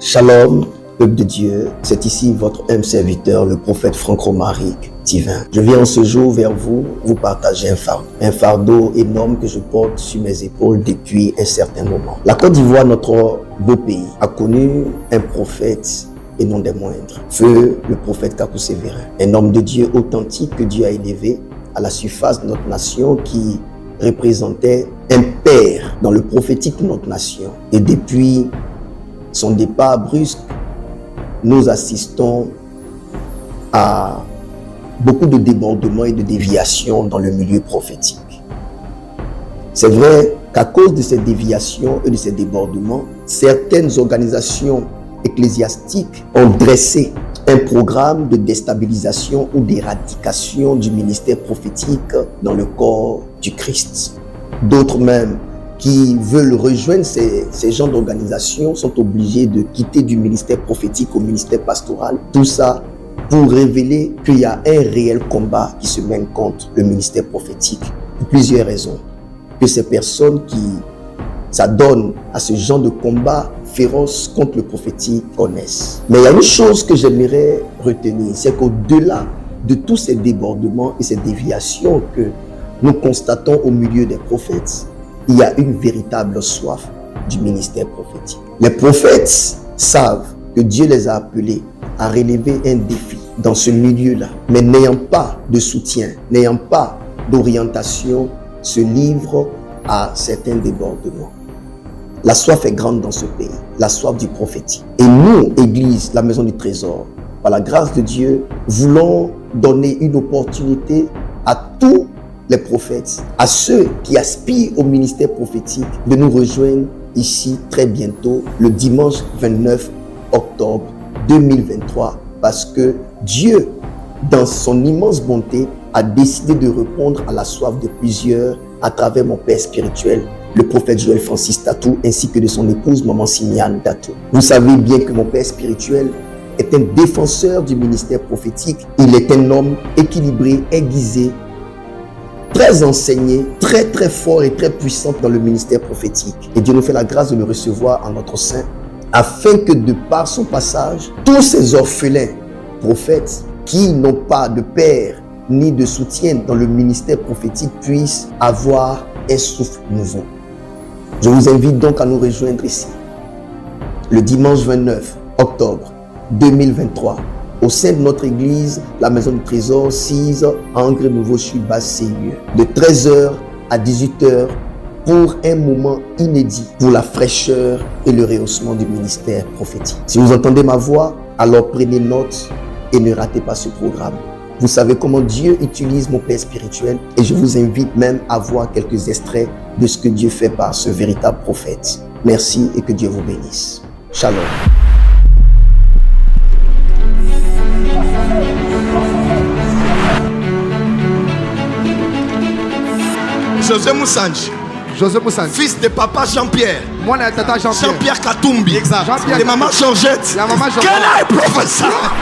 Shalom, peuple de Dieu, c'est ici votre humble serviteur, le prophète Franck Romaric Divin. Je viens en ce jour vers vous partager un fardeau énorme que je porte sur mes épaules depuis un certain moment. La Côte d'Ivoire, notre beau pays, a connu un prophète et non des moindres. Feu le prophète Kakou Sévérin, un homme de Dieu authentique que Dieu a élevé à la surface de notre nation, qui représentait un père dans le prophétique de notre nation. Et depuis son départ brusque, nous assistons à beaucoup de débordements et de déviations dans le milieu prophétique. C'est vrai qu'à cause de ces déviations et de ces débordements, certaines organisations ecclésiastiques ont dressé un programme de déstabilisation ou d'éradication du ministère prophétique dans le corps du Christ. D'autres même qui veulent rejoindre ces genres d'organisations sont obligés de quitter du ministère prophétique au ministère pastoral. Tout ça pour révéler qu'il y a un réel combat qui se mène contre le ministère prophétique. Pour plusieurs raisons. Que ces personnes qui s'adonnent à ce genre de combat féroce contre le prophétique connaissent. Mais il y a une chose que j'aimerais retenir, c'est qu'au-delà de tous ces débordements et ces déviations que nous constatons au milieu des prophètes, il y a une véritable soif du ministère prophétique. Les prophètes savent que Dieu les a appelés à relever un défi dans ce milieu-là, mais n'ayant pas de soutien, n'ayant pas d'orientation, se livrent à certains débordements. La soif est grande dans ce pays, la soif du prophétique. Et nous, Église, la Maison du Trésor, par la grâce de Dieu, voulons donner une opportunité à tous les prophètes, à ceux qui aspirent au ministère prophétique, de nous rejoindre ici très bientôt, le dimanche 29 octobre 2023, parce que Dieu, dans son immense bonté, a décidé de répondre à la soif de plusieurs à travers mon père spirituel, le prophète Joël Francis Tatou, ainsi que de son épouse, maman Simiane Tatou. Vous savez bien que mon père spirituel est un défenseur du ministère prophétique. Il est un homme équilibré, aiguisé, très enseigné, très fort et très puissant dans le ministère prophétique. Et Dieu nous fait la grâce de le recevoir en notre sein, afin que de par son passage, tous ces orphelins prophètes qui n'ont pas de père ni de soutien dans le ministère prophétique puissent avoir un souffle nouveau. Je vous invite donc à nous rejoindre ici, le dimanche 29 octobre 2023, au sein de notre église, la Maison du Trésor, 6 Angre Nouveau Sud Basse-Seigneur, de 13h à 18h, pour un moment inédit, pour la fraîcheur et le rehaussement du ministère prophétique. Si vous entendez ma voix, alors prenez note et ne ratez pas ce programme. Vous savez comment Dieu utilise mon père spirituel, et je vous invite même à voir quelques extraits de ce que Dieu fait par ce véritable prophète. Merci et que Dieu vous bénisse. Shalom. José Moussanji, fils de papa Jean-Pierre. Jean-Pierre Katumbi. Exact. Et maman Georgette. Quel est le professeur?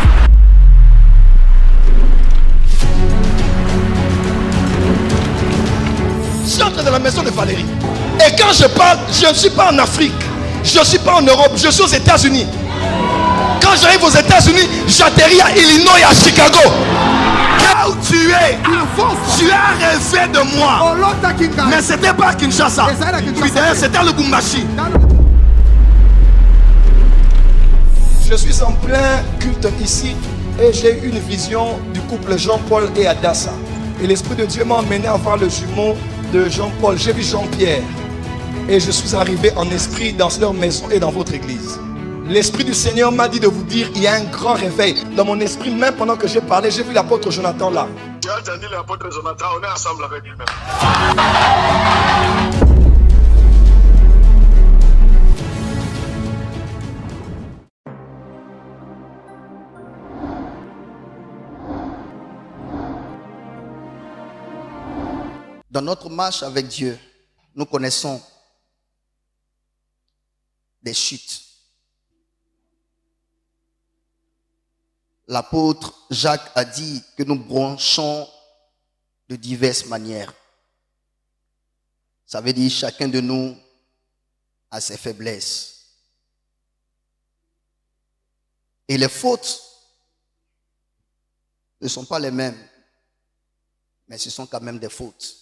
Je suis entré dans la maison de Valérie. Et quand je parle, je ne suis pas en Afrique. Je ne suis pas en Europe. Je suis aux États-Unis. Quand j'arrive aux États-Unis, j'atterris à Illinois et à Chicago. Là où tu es, tu as rêvé de moi. Mais ce n'était pas à Kinshasa. Puis d'ailleurs, c'était à Lubumbashi. Je suis en plein culte ici et j'ai eu une vision du couple Jean-Paul et Adassa. Et l'Esprit de Dieu m'a emmené à voir le jumeau de Jean-Paul. J'ai vu Jean-Pierre. Et je suis arrivé en esprit dans leur maison et dans votre église. L'Esprit du Seigneur m'a dit de vous dire, il y a un grand réveil. Dans mon esprit, même pendant que j'ai parlé, j'ai vu l'apôtre Jonathan là. J'ai entendu l'apôtre Jonathan, on est ensemble avec lui-même. Dans notre marche avec Dieu, nous connaissons des chutes. L'apôtre Jacques a dit que nous bronchons de diverses manières. Ça veut dire chacun de nous a ses faiblesses. Et les fautes ne sont pas les mêmes, mais ce sont quand même des fautes.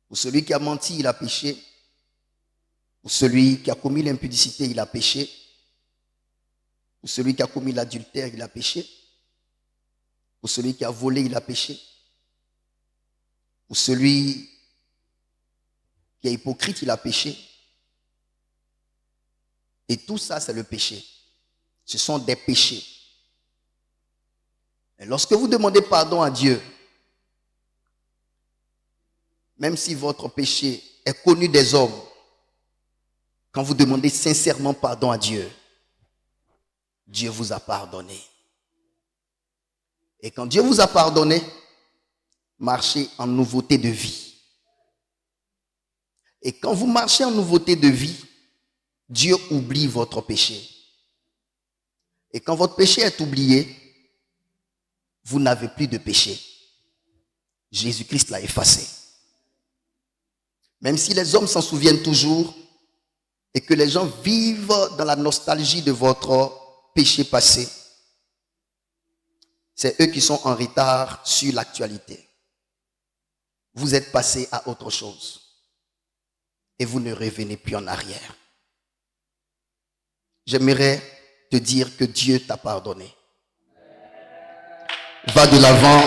Pour celui qui a menti, il a péché. Pour celui qui a commis l'impudicité, il a péché. Pour celui qui a commis l'adultère, il a péché. Pour celui qui a volé, il a péché. Pour celui qui est hypocrite, il a péché. Et tout ça, c'est le péché. Ce sont des péchés. Et lorsque vous demandez pardon à Dieu, même si votre péché est connu des hommes, quand vous demandez sincèrement pardon à Dieu, Dieu vous a pardonné. Et quand Dieu vous a pardonné, marchez en nouveauté de vie. Et quand vous marchez en nouveauté de vie, Dieu oublie votre péché. Et quand votre péché est oublié, vous n'avez plus de péché. Jésus-Christ l'a effacé. Même si les hommes s'en souviennent toujours et que les gens vivent dans la nostalgie de votre péché passé, c'est eux qui sont en retard sur l'actualité. Vous êtes passé à autre chose et vous ne revenez plus en arrière. J'aimerais te dire que Dieu t'a pardonné. Va de l'avant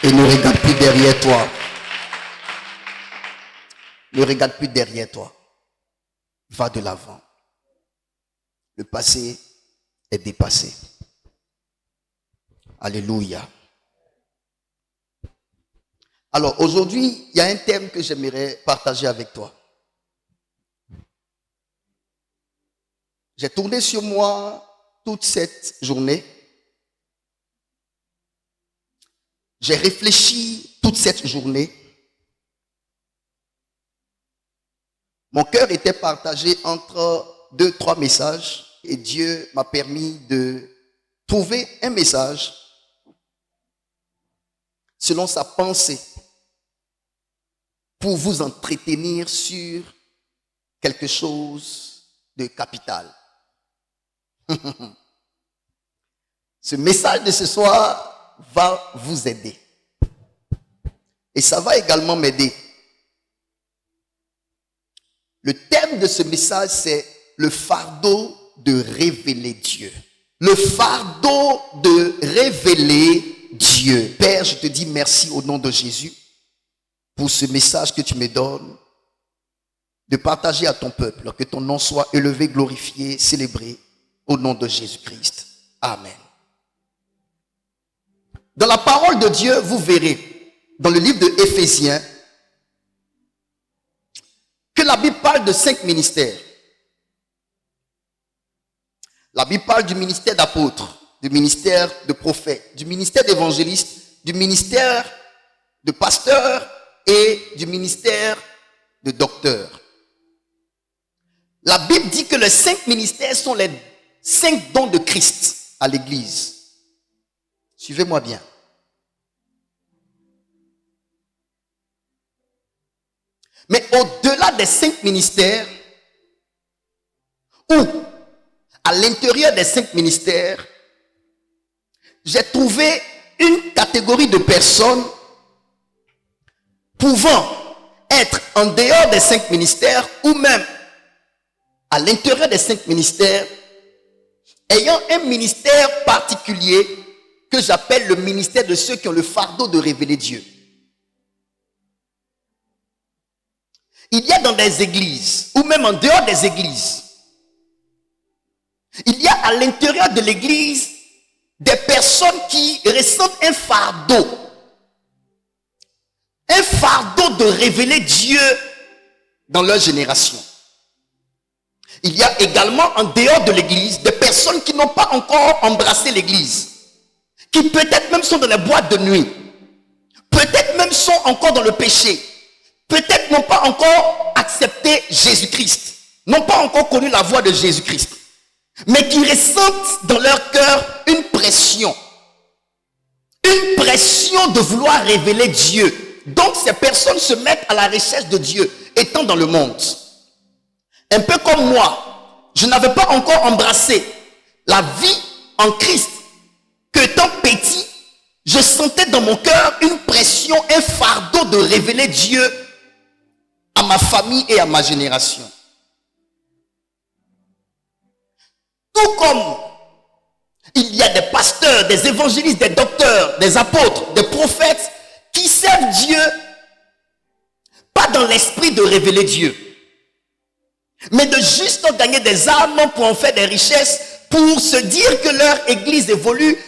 et ne regarde plus derrière toi. Ne regarde plus derrière toi. Va de l'avant. Le passé est dépassé. Alléluia. Alors aujourd'hui, il y a un thème que j'aimerais partager avec toi. J'ai tourné sur moi toute cette journée. J'ai réfléchi toute cette journée. Mon cœur était partagé entre 2-3 messages et Dieu m'a permis de trouver un message selon sa pensée pour vous entretenir sur quelque chose de capital. Ce message de ce soir va vous aider. Et ça va également m'aider. Le thème de ce message, c'est le fardeau de révéler Dieu. Le fardeau de révéler Dieu. Père, je te dis merci au nom de Jésus pour ce message que tu me donnes, de partager à ton peuple, que ton nom soit élevé, glorifié, célébré au nom de Jésus-Christ. Amen. Dans la parole de Dieu, vous verrez, dans le livre de Éphésiens, que la Bible parle de 5 ministères. La Bible parle du ministère d'apôtre, du ministère de prophète, du ministère d'évangéliste, du ministère de pasteur et du ministère de docteur. La Bible dit que les 5 ministères sont les 5 dons de Christ à l'Église. Suivez-moi bien. Mais au-delà des 5 ministères, ou à l'intérieur des 5 ministères, j'ai trouvé une catégorie de personnes pouvant être en dehors des 5 ministères ou même à l'intérieur des 5 ministères, ayant un ministère particulier que j'appelle le ministère de ceux qui ont le fardeau de révéler Dieu. Il y a dans des églises, ou même en dehors des églises, il y a à l'intérieur de l'église des personnes qui ressentent un fardeau de révéler Dieu dans leur génération. Il y a également en dehors de l'église des personnes qui n'ont pas encore embrassé l'église, qui peut-être même sont dans les boîtes de nuit, peut-être même sont encore dans le péché, peut-être n'ont pas encore accepté Jésus-Christ, n'ont pas encore connu la voix de Jésus-Christ, mais qui ressentent dans leur cœur une pression de vouloir révéler Dieu. Donc ces personnes se mettent à la recherche de Dieu étant dans le monde. Un peu comme moi, je n'avais pas encore embrassé la vie en Christ, qu'étant petit, je sentais dans mon cœur une pression, un fardeau de révéler Dieu à ma famille et à ma génération. Tout comme il y a des pasteurs, des évangélistes, des docteurs, des apôtres, des prophètes qui servent Dieu, pas dans l'esprit de révéler Dieu, mais de juste gagner des âmes pour en faire des richesses, pour se dire que leur église évolue.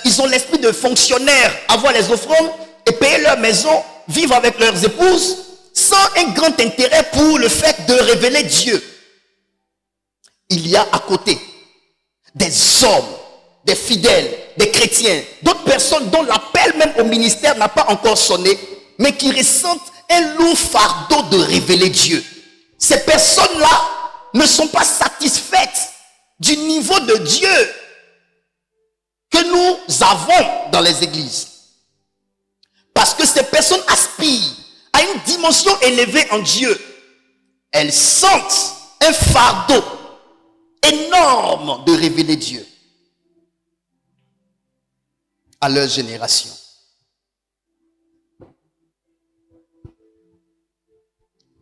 Ils ont l'esprit de fonctionnaires, avoir les offrandes et payer leur maison, vivre avec leurs épouses, sans un grand intérêt pour le fait de révéler Dieu. Il y a à côté des hommes, des fidèles, des chrétiens, d'autres personnes dont l'appel même au ministère n'a pas encore sonné, mais qui ressentent un lourd fardeau de révéler Dieu. Ces personnes-là ne sont pas satisfaites du niveau de Dieu que nous avons dans les églises. Parce que ces personnes aspirent à une dimension élevée en Dieu. Elles sentent un fardeau énorme de révéler Dieu à leur génération.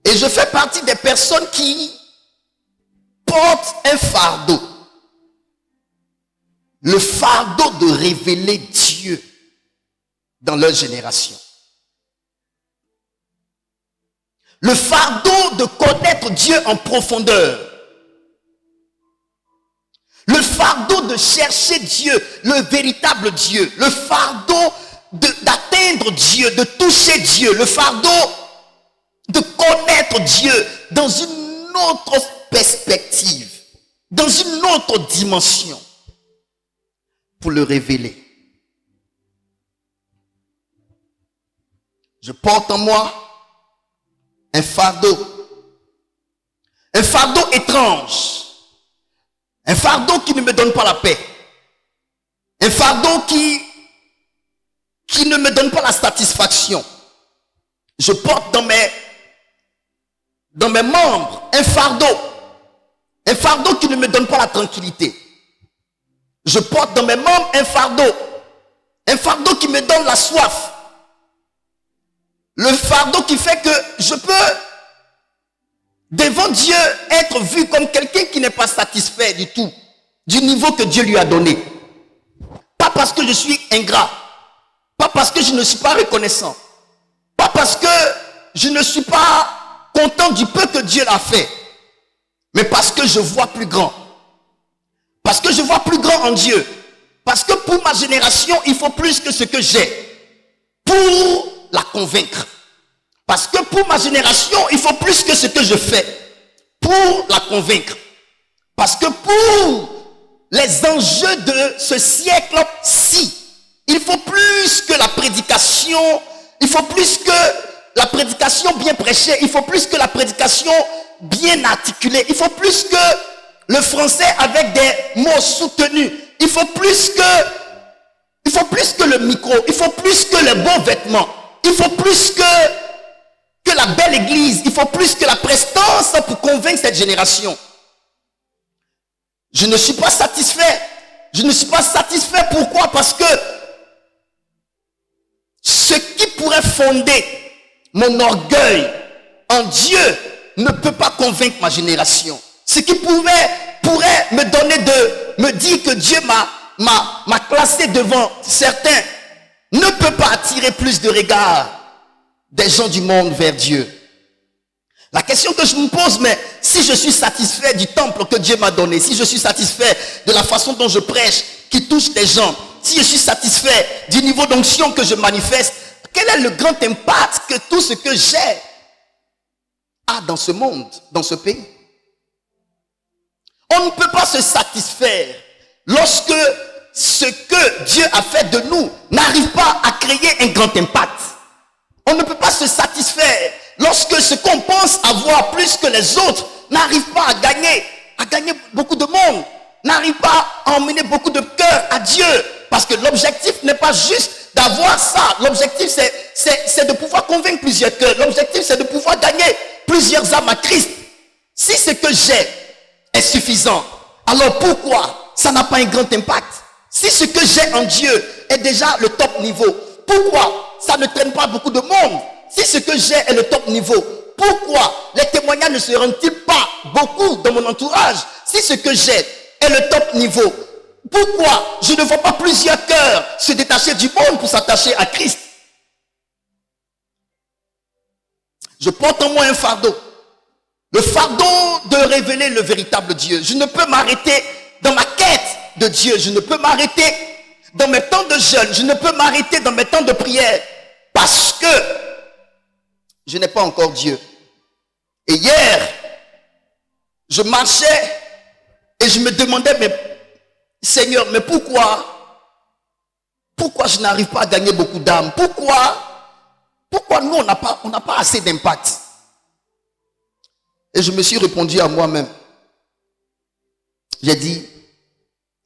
Et je fais partie des personnes qui portent un fardeau. Le fardeau de révéler Dieu dans leur génération. Le fardeau de connaître Dieu en profondeur. Le fardeau de chercher Dieu, le véritable Dieu. Le fardeau d'atteindre Dieu, de toucher Dieu. Le fardeau de connaître Dieu dans une autre perspective, dans une autre dimension, pour le révéler. Je porte en moi un fardeau étrange, un fardeau qui ne me donne pas la paix, un fardeau qui ne me donne pas la satisfaction. Je porte dans mes membres un fardeau qui ne me donne pas la tranquillité. Je porte dans mes membres un fardeau qui me donne la soif. Le fardeau qui fait que je peux, devant Dieu, être vu comme quelqu'un qui n'est pas satisfait du tout, du niveau que Dieu lui a donné. Pas parce que je suis ingrat, pas parce que je ne suis pas reconnaissant, pas parce que je ne suis pas content du peu que Dieu l'a fait, mais parce que je vois plus grand. Parce que je vois plus grand en Dieu. Parce que pour ma génération, il faut plus que ce que j'ai pour la convaincre. Parce que pour ma génération, il faut plus que ce que je fais pour la convaincre. Parce que pour les enjeux de ce siècle-ci, il faut plus que la prédication, il faut plus que la prédication bien prêchée, il faut plus que la prédication bien articulée, il faut plus que le français avec des mots soutenus. Il faut plus que le micro. Il faut plus que les bons vêtements. Il faut plus que la belle église. Il faut plus que la prestance pour convaincre cette génération. Je ne suis pas satisfait. Je ne suis pas satisfait. Pourquoi? Parce que ce qui pourrait fonder mon orgueil en Dieu ne peut pas convaincre ma génération. Ce qui pourrait me donner de me dire que Dieu m'a classé devant certains ne peut pas attirer plus de regards des gens du monde vers Dieu. La question que je me pose, mais si je suis satisfait du temple que Dieu m'a donné, si je suis satisfait de la façon dont je prêche, qui touche les gens, si je suis satisfait du niveau d'onction que je manifeste, quel est le grand impact que tout ce que j'ai a dans ce monde, dans ce pays? On ne peut pas se satisfaire lorsque ce que Dieu a fait de nous n'arrive pas à créer un grand impact. On ne peut pas se satisfaire lorsque ce qu'on pense avoir plus que les autres n'arrive pas à gagner beaucoup de monde, n'arrive pas à emmener beaucoup de cœur à Dieu. Parce que l'objectif n'est pas juste d'avoir ça. L'objectif c'est de pouvoir convaincre plusieurs cœurs. L'objectif c'est de pouvoir gagner plusieurs âmes à Christ. Si ce que j'ai est suffisant, alors pourquoi ça n'a pas un grand impact? Si ce que j'ai en Dieu est déjà le top niveau, pourquoi ça ne traîne pas beaucoup de monde? Si ce que j'ai est le top niveau, pourquoi les témoignages ne se rendent-ils pas beaucoup dans mon entourage? Si ce que j'ai est le top niveau, pourquoi je ne vois pas plusieurs cœurs se détacher du monde pour s'attacher à Christ? Je porte en moi un fardeau. Le fardeau de révéler le véritable Dieu. Je ne peux m'arrêter dans ma quête de Dieu. Je ne peux m'arrêter dans mes temps de jeûne. Je ne peux m'arrêter dans mes temps de prière. Parce que je n'ai pas encore Dieu. Et hier, je marchais et je me demandais, mais Seigneur, mais pourquoi je n'arrive pas à gagner beaucoup d'âmes? Pourquoi nous, on n'a pas assez d'impact? Et je me suis répondu à moi-même. J'ai dit,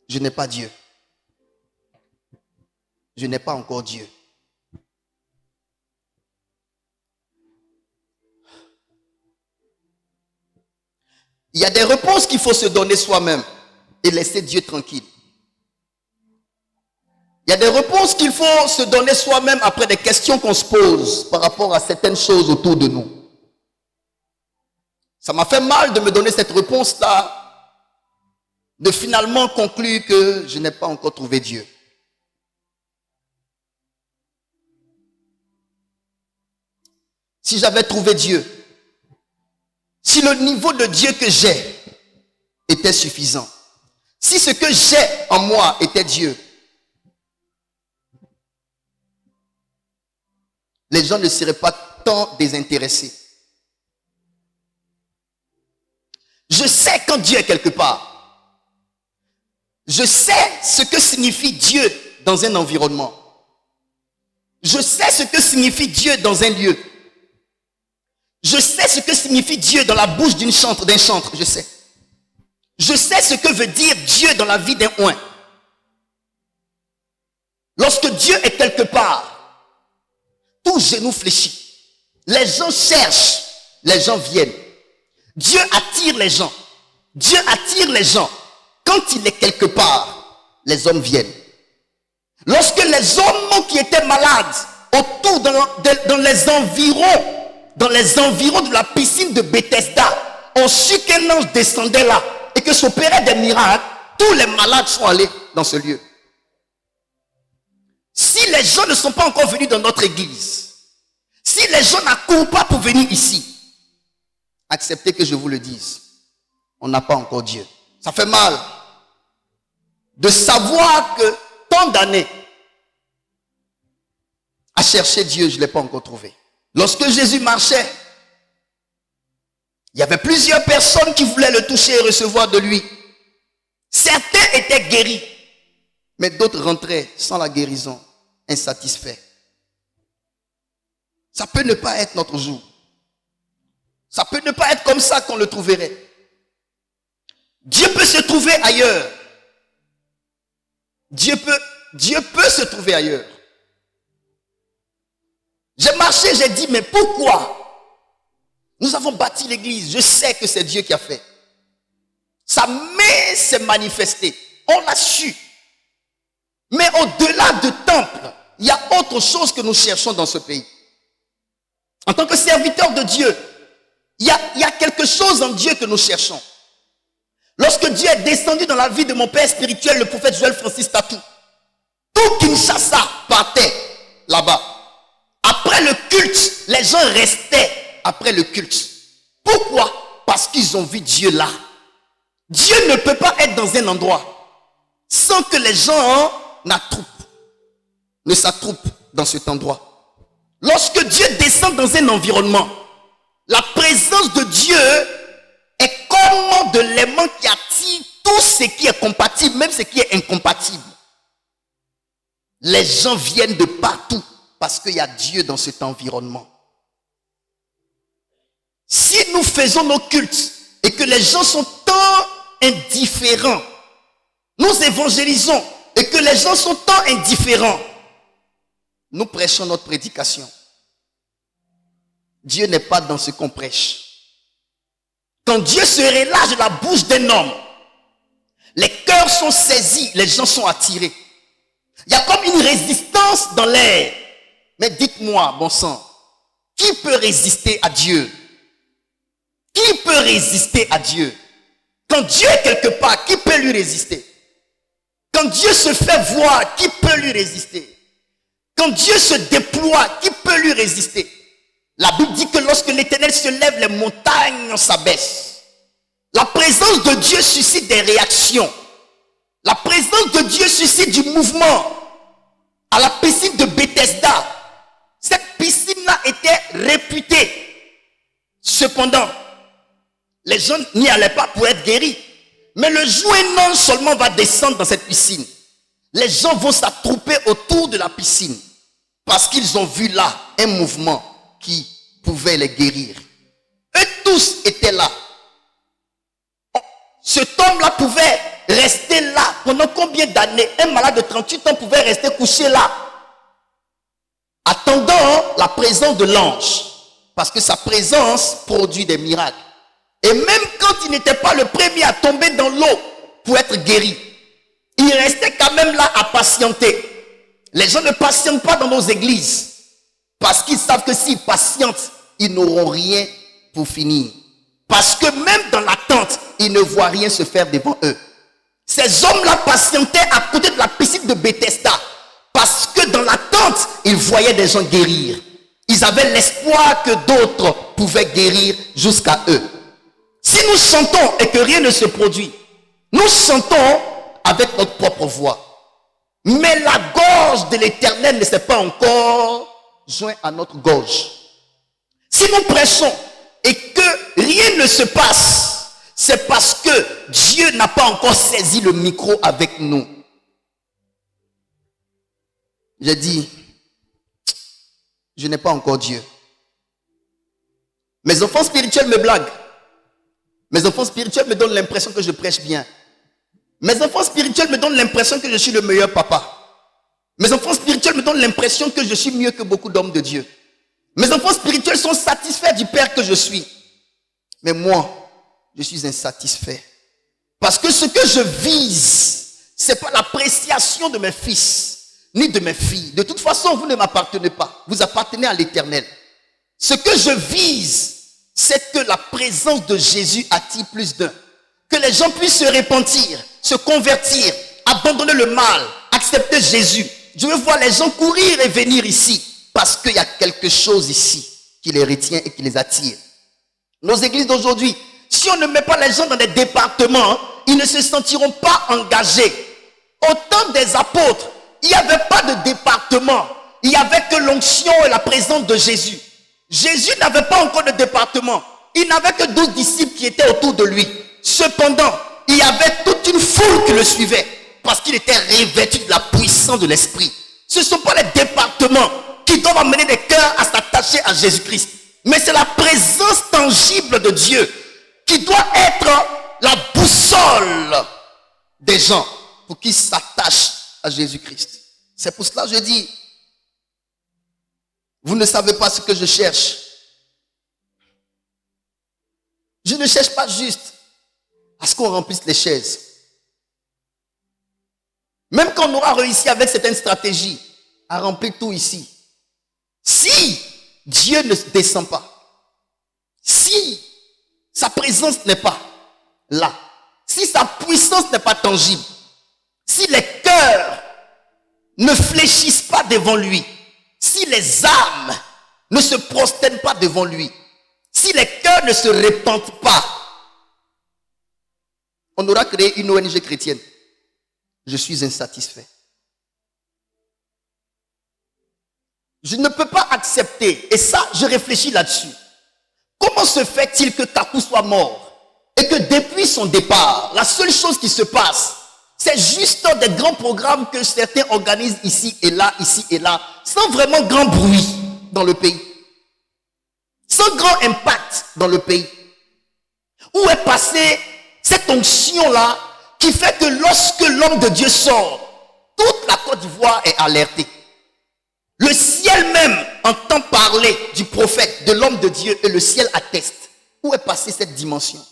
je n'ai pas Dieu. Je n'ai pas encore Dieu. Il y a des réponses qu'il faut se donner soi-même et laisser Dieu tranquille. Il y a des réponses qu'il faut se donner soi-même après des questions qu'on se pose par rapport à certaines choses autour de nous. Ça m'a fait mal de me donner cette réponse-là, de finalement conclure que je n'ai pas encore trouvé Dieu. Si j'avais trouvé Dieu, si le niveau de Dieu que j'ai était suffisant, si ce que j'ai en moi était Dieu, les gens ne seraient pas tant désintéressés. Je sais quand Dieu est quelque part. Je sais ce que signifie Dieu dans un environnement. Je sais ce que signifie Dieu dans un lieu. Je sais ce que signifie Dieu dans la bouche d'un chantre, je sais. Je sais ce que veut dire Dieu dans la vie d'un oint. Lorsque Dieu est quelque part, tout genou fléchit. Les gens cherchent, les gens viennent. Dieu attire les gens. Dieu attire les gens. Quand il est quelque part, les hommes viennent. Lorsque les hommes qui étaient malades, autour dans les environs de la piscine de Bethesda, ont su qu'un ange descendait là et que s'opérait des miracles, tous les malades sont allés dans ce lieu. Si les gens ne sont pas encore venus dans notre église, si les gens n'accourent pas pour venir ici, acceptez que je vous le dise, on n'a pas encore Dieu. Ça fait mal de savoir que tant d'années à chercher Dieu, je ne l'ai pas encore trouvé. Lorsque Jésus marchait, il y avait plusieurs personnes qui voulaient le toucher et recevoir de lui. Certains étaient guéris, mais d'autres rentraient sans la guérison, insatisfaits. Ça peut ne pas être notre jour. Ça peut ne pas être comme ça qu'on le trouverait. Dieu peut se trouver ailleurs. Dieu peut se trouver ailleurs. J'ai marché, j'ai dit, mais pourquoi? Nous avons bâti l'église. Je sais que c'est Dieu qui a fait. Sa main s'est manifestée. On l'a su. Mais au-delà de temple, il y a autre chose que nous cherchons dans ce pays. En tant que serviteur de Dieu, il y a quelque chose en Dieu que nous cherchons. Lorsque Dieu est descendu dans la vie de mon père spirituel, le prophète Joël Francis Tatou, tout Kinshasa partait là-bas. Après le culte, les gens restaient après le culte. Pourquoi? Parce qu'ils ont vu Dieu là. Dieu ne peut pas être dans un endroit sans que les gens ne s'attroupent dans cet endroit. Lorsque Dieu descend dans un environnement, la présence de Dieu est comme de l'aimant qui attire tout ce qui est compatible, même ce qui est incompatible. Les gens viennent de partout parce qu'il y a Dieu dans cet environnement. Si nous faisons nos cultes et que les gens sont tant indifférents, nous évangélisons et que les gens sont tant indifférents, nous prêchons notre prédication. Dieu n'est pas dans ce qu'on prêche. Quand Dieu se relâche de la bouche d'un homme, Les cœurs sont saisis, les gens sont attirés. Il y a comme une résistance dans l'air. Mais dites-moi, bon sang, qui peut résister à Dieu? Qui peut résister à Dieu? Quand Dieu est quelque part, qui peut lui résister? Quand Dieu se fait voir, qui peut lui résister? Quand Dieu se déploie, qui peut lui résister? La Bible dit que lorsque l'Éternel se lève, les montagnes s'abaissent. La présence de Dieu suscite des réactions. La présence de Dieu suscite du mouvement. À la piscine de Bethesda, cette piscine-là était réputée. Cependant, les gens n'y allaient pas pour être guéris. Mais le jour où un ange seulement va descendre dans cette piscine, les gens vont s'attrouper autour de la piscine parce qu'ils ont vu là un mouvement qui pouvait les guérir. Eux tous étaient là. Cet homme-là pouvait rester là pendant combien d'années? Un malade de 38 ans pouvait rester couché là, attendant la présence de l'ange, parce que sa présence produit des miracles. Et même quand il n'était pas le premier à tomber dans l'eau pour être guéri, il restait quand même là à patienter. Les gens ne patientent pas dans nos églises parce qu'ils savent que s'ils patientent, ils n'auront rien pour finir. Parce que même dans l'attente, ils ne voient rien se faire devant eux. Ces hommes-là patientaient à côté de la piscine de Bethesda parce que dans l'attente, ils voyaient des gens guérir. Ils avaient l'espoir que d'autres pouvaient guérir jusqu'à eux. Si nous chantons et que rien ne se produit, nous chantons avec notre propre voix. Mais la gorge de l'Éternel ne s'est pas encore jointe à notre gorge. Si nous prêchons et que rien ne se passe, c'est parce que Dieu n'a pas encore saisi le micro avec nous. J'ai dit, je n'ai pas encore Dieu. Mes enfants spirituels me blaguent. Mes enfants spirituels me donnent l'impression que je prêche bien. Mes enfants spirituels me donnent l'impression que je suis le meilleur papa. Mes enfants spirituels me donnent l'impression que je suis mieux que beaucoup d'hommes de Dieu. Mes enfants spirituels sont satisfaits du Père que je suis. Mais moi, je suis insatisfait. Parce que ce que je vise, ce n'est pas l'appréciation de mes fils, ni de mes filles. De toute façon, vous ne m'appartenez pas. Vous appartenez à l'Éternel. Ce que je vise, c'est que la présence de Jésus attire plus d'un. Que les gens puissent se repentir, se convertir, abandonner le mal, accepter Jésus. Je veux voir les gens courir et venir ici. Parce qu'il y a quelque chose ici qui les retient et qui les attire. Nos églises d'aujourd'hui, si on ne met pas les gens dans des départements, ils ne se sentiront pas engagés. Au temps des apôtres, il n'y avait pas de département. Il n'y avait que l'onction et la présence de Jésus. Jésus n'avait pas encore de département. Il n'avait que 12 disciples qui étaient autour de lui. Cependant, il y avait toute une foule qui le suivait parce qu'il était revêtu de la puissance de l'Esprit. Ce ne sont pas les départements qui doivent amener les cœurs à s'attacher à Jésus-Christ. Mais c'est la présence tangible de Dieu qui doit être la boussole des gens pour qu'ils s'attachent à Jésus-Christ. C'est pour cela que je dis, vous ne savez pas ce que je cherche. Je ne cherche pas juste à ce qu'on remplisse les chaises. Même quand on aura réussi avec certaines stratégies à remplir tout ici, si Dieu ne descend pas, si sa présence n'est pas là, si sa puissance n'est pas tangible, si les cœurs ne fléchissent pas devant lui, si les âmes ne se prosternent pas devant lui, si les cœurs ne se répandent pas, on aura créé une ONG chrétienne. Je suis insatisfait. Je ne peux pas accepter, et ça, je réfléchis là-dessus. Comment se fait-il que Kakou soit mort et que depuis son départ, la seule chose qui se passe, c'est juste des grands programmes que certains organisent ici et là, sans vraiment grand bruit dans le pays, sans grand impact dans le pays. Où est passée cette onction-là qui fait que lorsque l'homme de Dieu sort, toute la Côte d'Ivoire est alertée. Le ciel même entend parler du prophète, de l'homme de Dieu, et le ciel atteste. Où est passée cette dimension?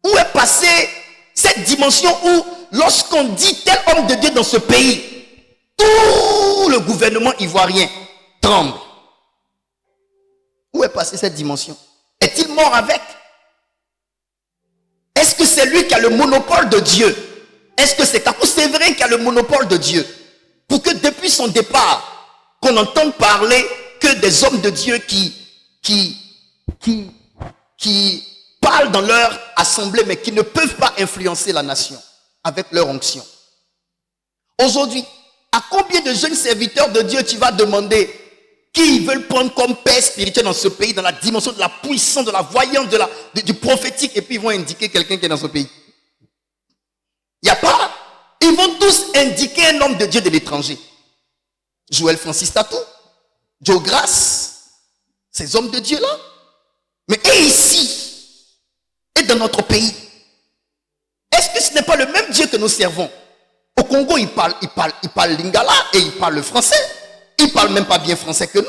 Où est passée Cette dimension où, lorsqu'on dit tel homme de Dieu dans ce pays, tout le gouvernement ivoirien tremble. Où est passée cette dimension? Est-il mort avec? Est-ce que c'est lui qui a le monopole de Dieu? Est-ce que c'est Kakou Séverin qui a le monopole de Dieu? Pour que depuis son départ, qu'on n'entende parler que des hommes de Dieu qui parlent dans leur assemblée, mais qui ne peuvent pas influencer la nation avec leur onction. Aujourd'hui, à combien de jeunes serviteurs de Dieu tu vas demander qui veulent prendre comme père spirituel dans ce pays, dans la dimension de la puissance, de la voyance, du prophétique, et puis ils vont indiquer quelqu'un qui est dans ce pays? Il n'y a pas. Ils vont tous indiquer un homme de Dieu de l'étranger. Joël Francis Tatou, Joe Grace, ces hommes de Dieu-là. Mais et ici, et dans notre pays, est-ce que ce n'est pas le même Dieu que nous servons? Au Congo, ils parlent lingala et ils parlent le français. Ils ne parlent même pas bien français que nous.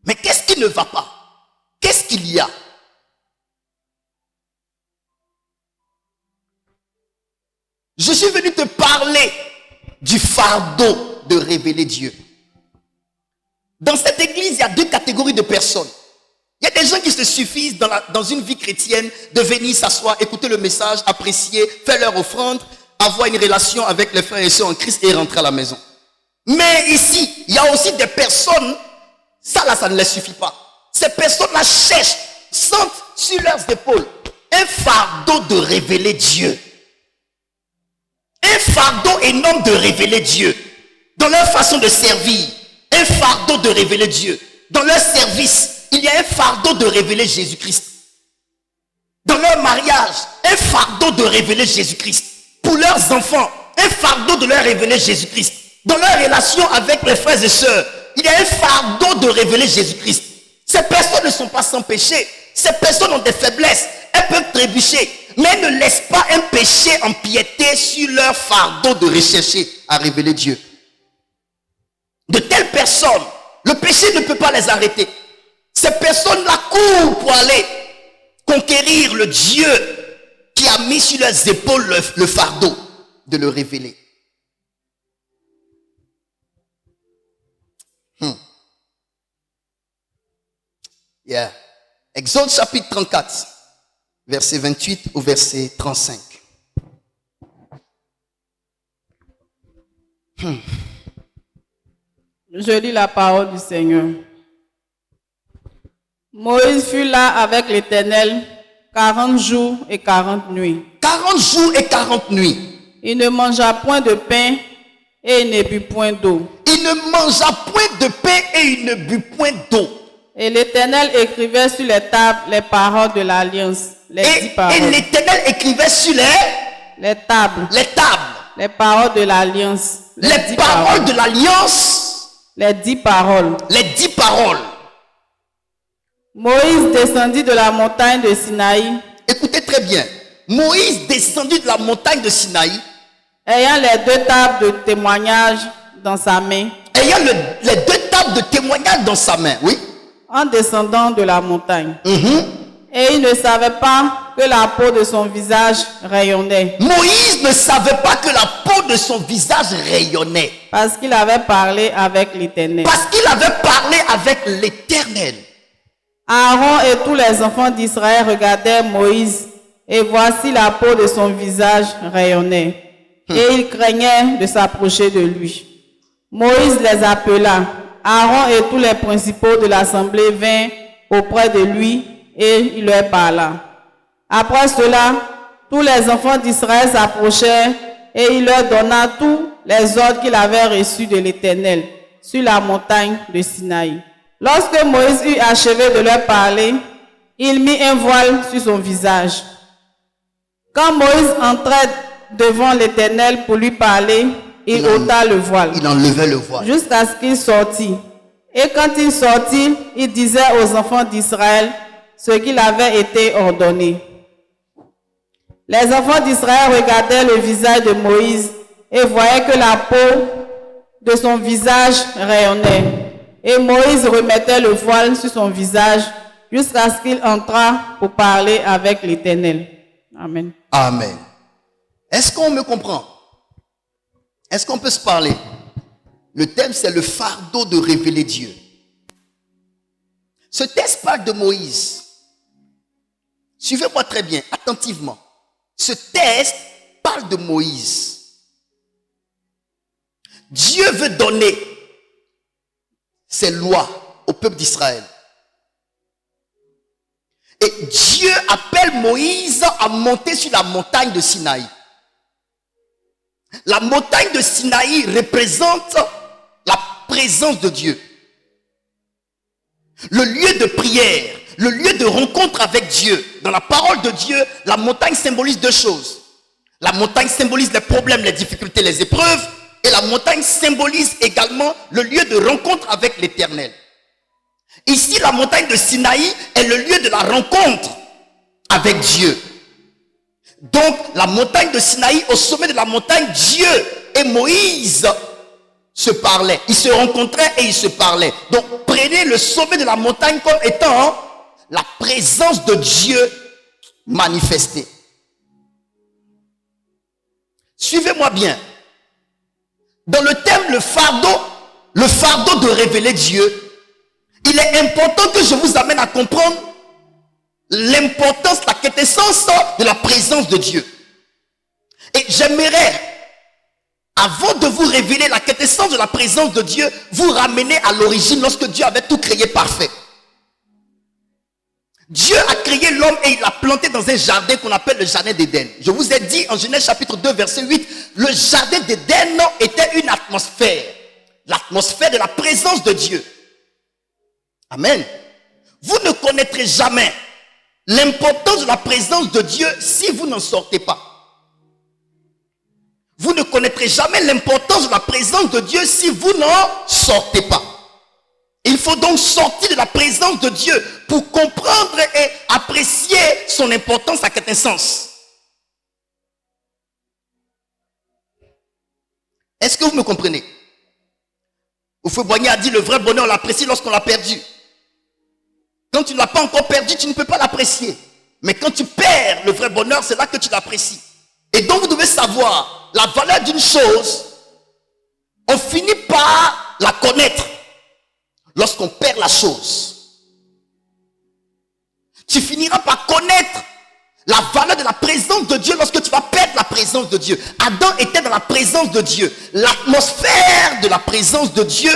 Mais qu'est-ce qui ne va pas? Qu'est-ce qu'il y a? Je suis venu te parler du fardeau de révéler Dieu. Dans cette église, il y a deux catégories de personnes. Il y a des gens qui se suffisent dans une vie chrétienne de venir s'asseoir, écouter le message, apprécier, faire leur offrande, avoir une relation avec les frères et sœurs en Christ et rentrer à la maison. Mais ici, il y a aussi des personnes, ça ne les suffit pas. Ces personnes-là cherchent, sentent sur leurs épaules un fardeau de révéler Dieu. Un fardeau énorme de révéler Dieu. Dans leur façon de servir, un fardeau de révéler Dieu. Dans leur service, il y a un fardeau de révéler Jésus-Christ. Dans leur mariage, un fardeau de révéler Jésus-Christ. Pour leurs enfants, un fardeau de leur révéler Jésus-Christ. Dans leur relation avec les frères et sœurs, il y a un fardeau de révéler Jésus-Christ. Ces personnes ne sont pas sans péché. Ces personnes ont des faiblesses. Elles peuvent trébucher. Mais elles ne laissent pas un péché empiéter sur leur fardeau de rechercher à révéler Dieu. De telles personnes, le péché ne peut pas les arrêter. Ces personnes-là courent pour aller conquérir le Dieu qui a mis sur leurs épaules le fardeau de le révéler. Yeah. Exode chapitre 34, verset 28 au verset 35. Je lis la parole du Seigneur. Moïse fut là avec l'Éternel 40 jours et 40 nuits. 40 jours et 40 nuits. Il ne mangea point de pain et il ne but point d'eau. Il ne mangea point de pain et il ne but point d'eau. Et l'Éternel écrivait sur les tables les paroles de l'alliance, les 10 paroles. Et l'Éternel écrivait sur les tables, les paroles de l'alliance, les paroles de l'alliance, les 10 paroles. Les 10 paroles. Moïse descendit de la montagne de Sinaï. Écoutez très bien. Moïse descendit de la montagne de Sinaï, ayant les 2 tables de témoignage dans sa main. Ayant les 2 tables de témoignage dans sa main, oui. En descendant de la montagne. Et il ne savait pas que la peau de son visage rayonnait. Moïse ne savait pas que la peau de son visage rayonnait. Parce qu'il avait parlé avec l'Éternel. Parce qu'il avait parlé avec l'Éternel. Aaron et tous les enfants d'Israël regardèrent Moïse, et voici la peau de son visage rayonnait. Et ils craignaient de s'approcher de lui. Moïse les appela. Aaron et tous les principaux de l'assemblée vinrent auprès de lui et il leur parla. Après cela, tous les enfants d'Israël s'approchèrent et il leur donna tous les ordres qu'il avait reçus de l'Éternel sur la montagne de Sinaï. Lorsque Moïse eut achevé de leur parler, il mit un voile sur son visage. Quand Moïse entrait devant l'Éternel pour lui parler, il ôta le voile. Il enlevait le voile. Jusqu'à ce qu'il sortît. Et quand il sortit, il disait aux enfants d'Israël ce qu'il avait été ordonné. Les enfants d'Israël regardaient le visage de Moïse et voyaient que la peau de son visage rayonnait. Et Moïse remettait le voile sur son visage jusqu'à ce qu'il entrât pour parler avec l'Éternel. Amen. Amen. Est-ce qu'on me comprend? Est-ce qu'on peut se parler? Le thème, c'est le fardeau de révéler Dieu. Ce texte parle de Moïse. Suivez-moi très bien, attentivement. Ce texte parle de Moïse. Dieu veut donner ses lois au peuple d'Israël. Et Dieu appelle Moïse à monter sur la montagne de Sinaï. La montagne de Sinaï représente la présence de Dieu. Le lieu de prière, le lieu de rencontre avec Dieu. Dans la parole de Dieu, la montagne symbolise deux choses. La montagne symbolise les problèmes, les difficultés, les épreuves. Et la montagne symbolise également le lieu de rencontre avec l'Éternel. Ici, la montagne de Sinaï est le lieu de la rencontre avec Dieu. Donc, la montagne de Sinaï, au sommet de la montagne, Dieu et Moïse se parlaient. Ils se rencontraient et ils se parlaient. Donc, prenez le sommet de la montagne comme étant la présence de Dieu manifestée. Suivez-moi bien. Dans le thème le fardeau de révéler Dieu, il est important que je vous amène à comprendre l'importance, la quintessence de la présence de Dieu. Et j'aimerais, avant de vous révéler la quintessence de la présence de Dieu, vous ramener à l'origine lorsque Dieu avait tout créé parfait. Dieu a créé l'homme et il l'a planté dans un jardin qu'on appelle le jardin d'Éden. Je vous ai dit en Genèse chapitre 2 verset 8, le jardin d'Éden était une atmosphère. L'atmosphère de la présence de Dieu. Amen. Vous ne connaîtrez jamais l'importance de la présence de Dieu si vous n'en sortez pas. Vous ne connaîtrez jamais l'importance de la présence de Dieu si vous n'en sortez pas. Il faut donc sortir de la présence de Dieu pour comprendre et apprécier son importance à quel sens. Est-ce que vous me comprenez? Oufoué-Boigny a dit le vrai bonheur on l'apprécie lorsqu'on l'a perdu. Quand tu ne l'as pas encore perdu, tu ne peux pas l'apprécier. Mais quand tu perds le vrai bonheur, c'est là que tu l'apprécies. Et donc vous devez savoir la valeur d'une chose, on finit par la connaître lorsqu'on perd la chose. Tu finiras par connaître la valeur de la présence de Dieu lorsque tu vas perdre la présence de Dieu. Adam était dans la présence de Dieu. L'atmosphère de la présence de Dieu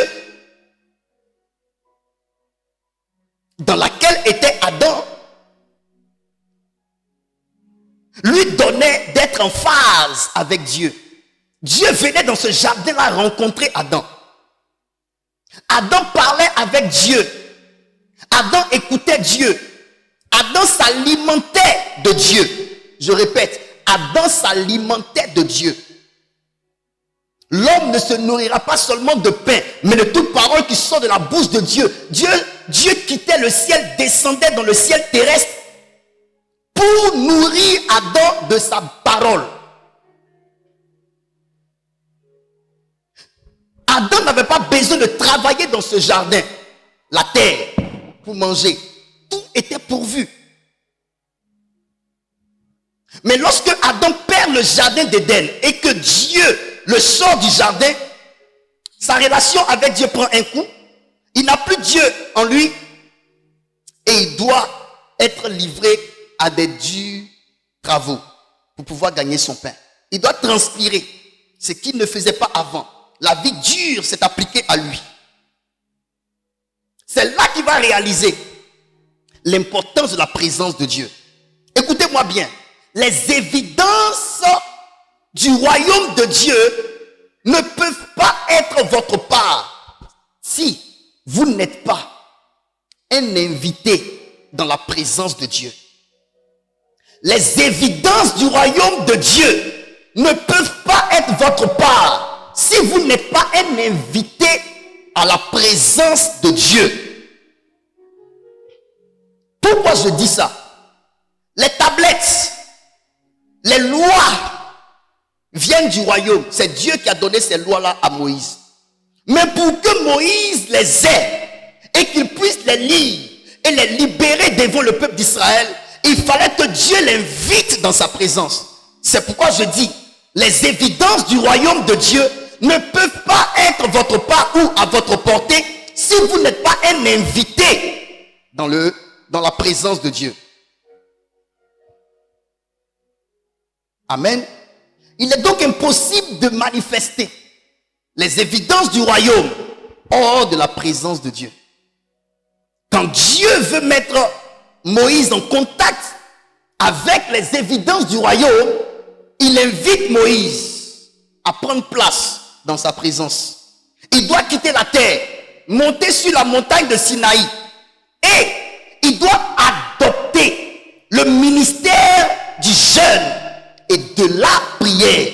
dans laquelle était Adam lui donnait d'être en phase avec Dieu. Dieu venait dans ce jardin-là rencontrer Adam. Adam parlait avec Dieu. Adam écoutait Dieu. Adam s'alimentait de Dieu. Je répète, Adam s'alimentait de Dieu. L'homme ne se nourrira pas seulement de pain, mais de toute parole qui sort de la bouche de Dieu. Dieu quittait le ciel, descendait dans le ciel terrestre pour nourrir Adam de sa parole. Adam n'avait pas besoin de travailler dans ce jardin, la terre, pour manger. Tout était pourvu. Mais lorsque Adam perd le jardin d'Éden et que Dieu le sort du jardin, sa relation avec Dieu prend un coup. Il n'a plus Dieu en lui et il doit être livré à des durs travaux pour pouvoir gagner son pain. Il doit transpirer, ce qu'il ne faisait pas avant. La vie dure s'est appliquée à lui. C'est là qu'il va réaliser l'importance de la présence de Dieu. Écoutez-moi bien, les évidences du royaume de Dieu ne peuvent pas être votre part si vous n'êtes pas un invité dans la présence de Dieu. Les évidences du royaume de Dieu ne peuvent pas être votre part si vous n'êtes pas un invité à la présence de Dieu. Pourquoi je dis ça? Les tablettes, les lois viennent du royaume. C'est Dieu qui a donné ces lois-là à Moïse. Mais pour que Moïse les ait et qu'il puisse les lire et les libérer devant le peuple d'Israël, il fallait que Dieu l'invite dans sa présence. C'est pourquoi je dis, les évidences du royaume de Dieu ne peuvent pas être votre part ou à votre portée si vous n'êtes pas un invité dans la présence de Dieu. Amen. Il est donc impossible de manifester les évidences du royaume hors de la présence de Dieu. Quand Dieu veut mettre Moïse en contact avec les évidences du royaume, il invite Moïse à prendre place dans sa présence. Il doit quitter la terre, monter sur la montagne de Sinaï et il doit adopter le ministère du jeûne et de la prière.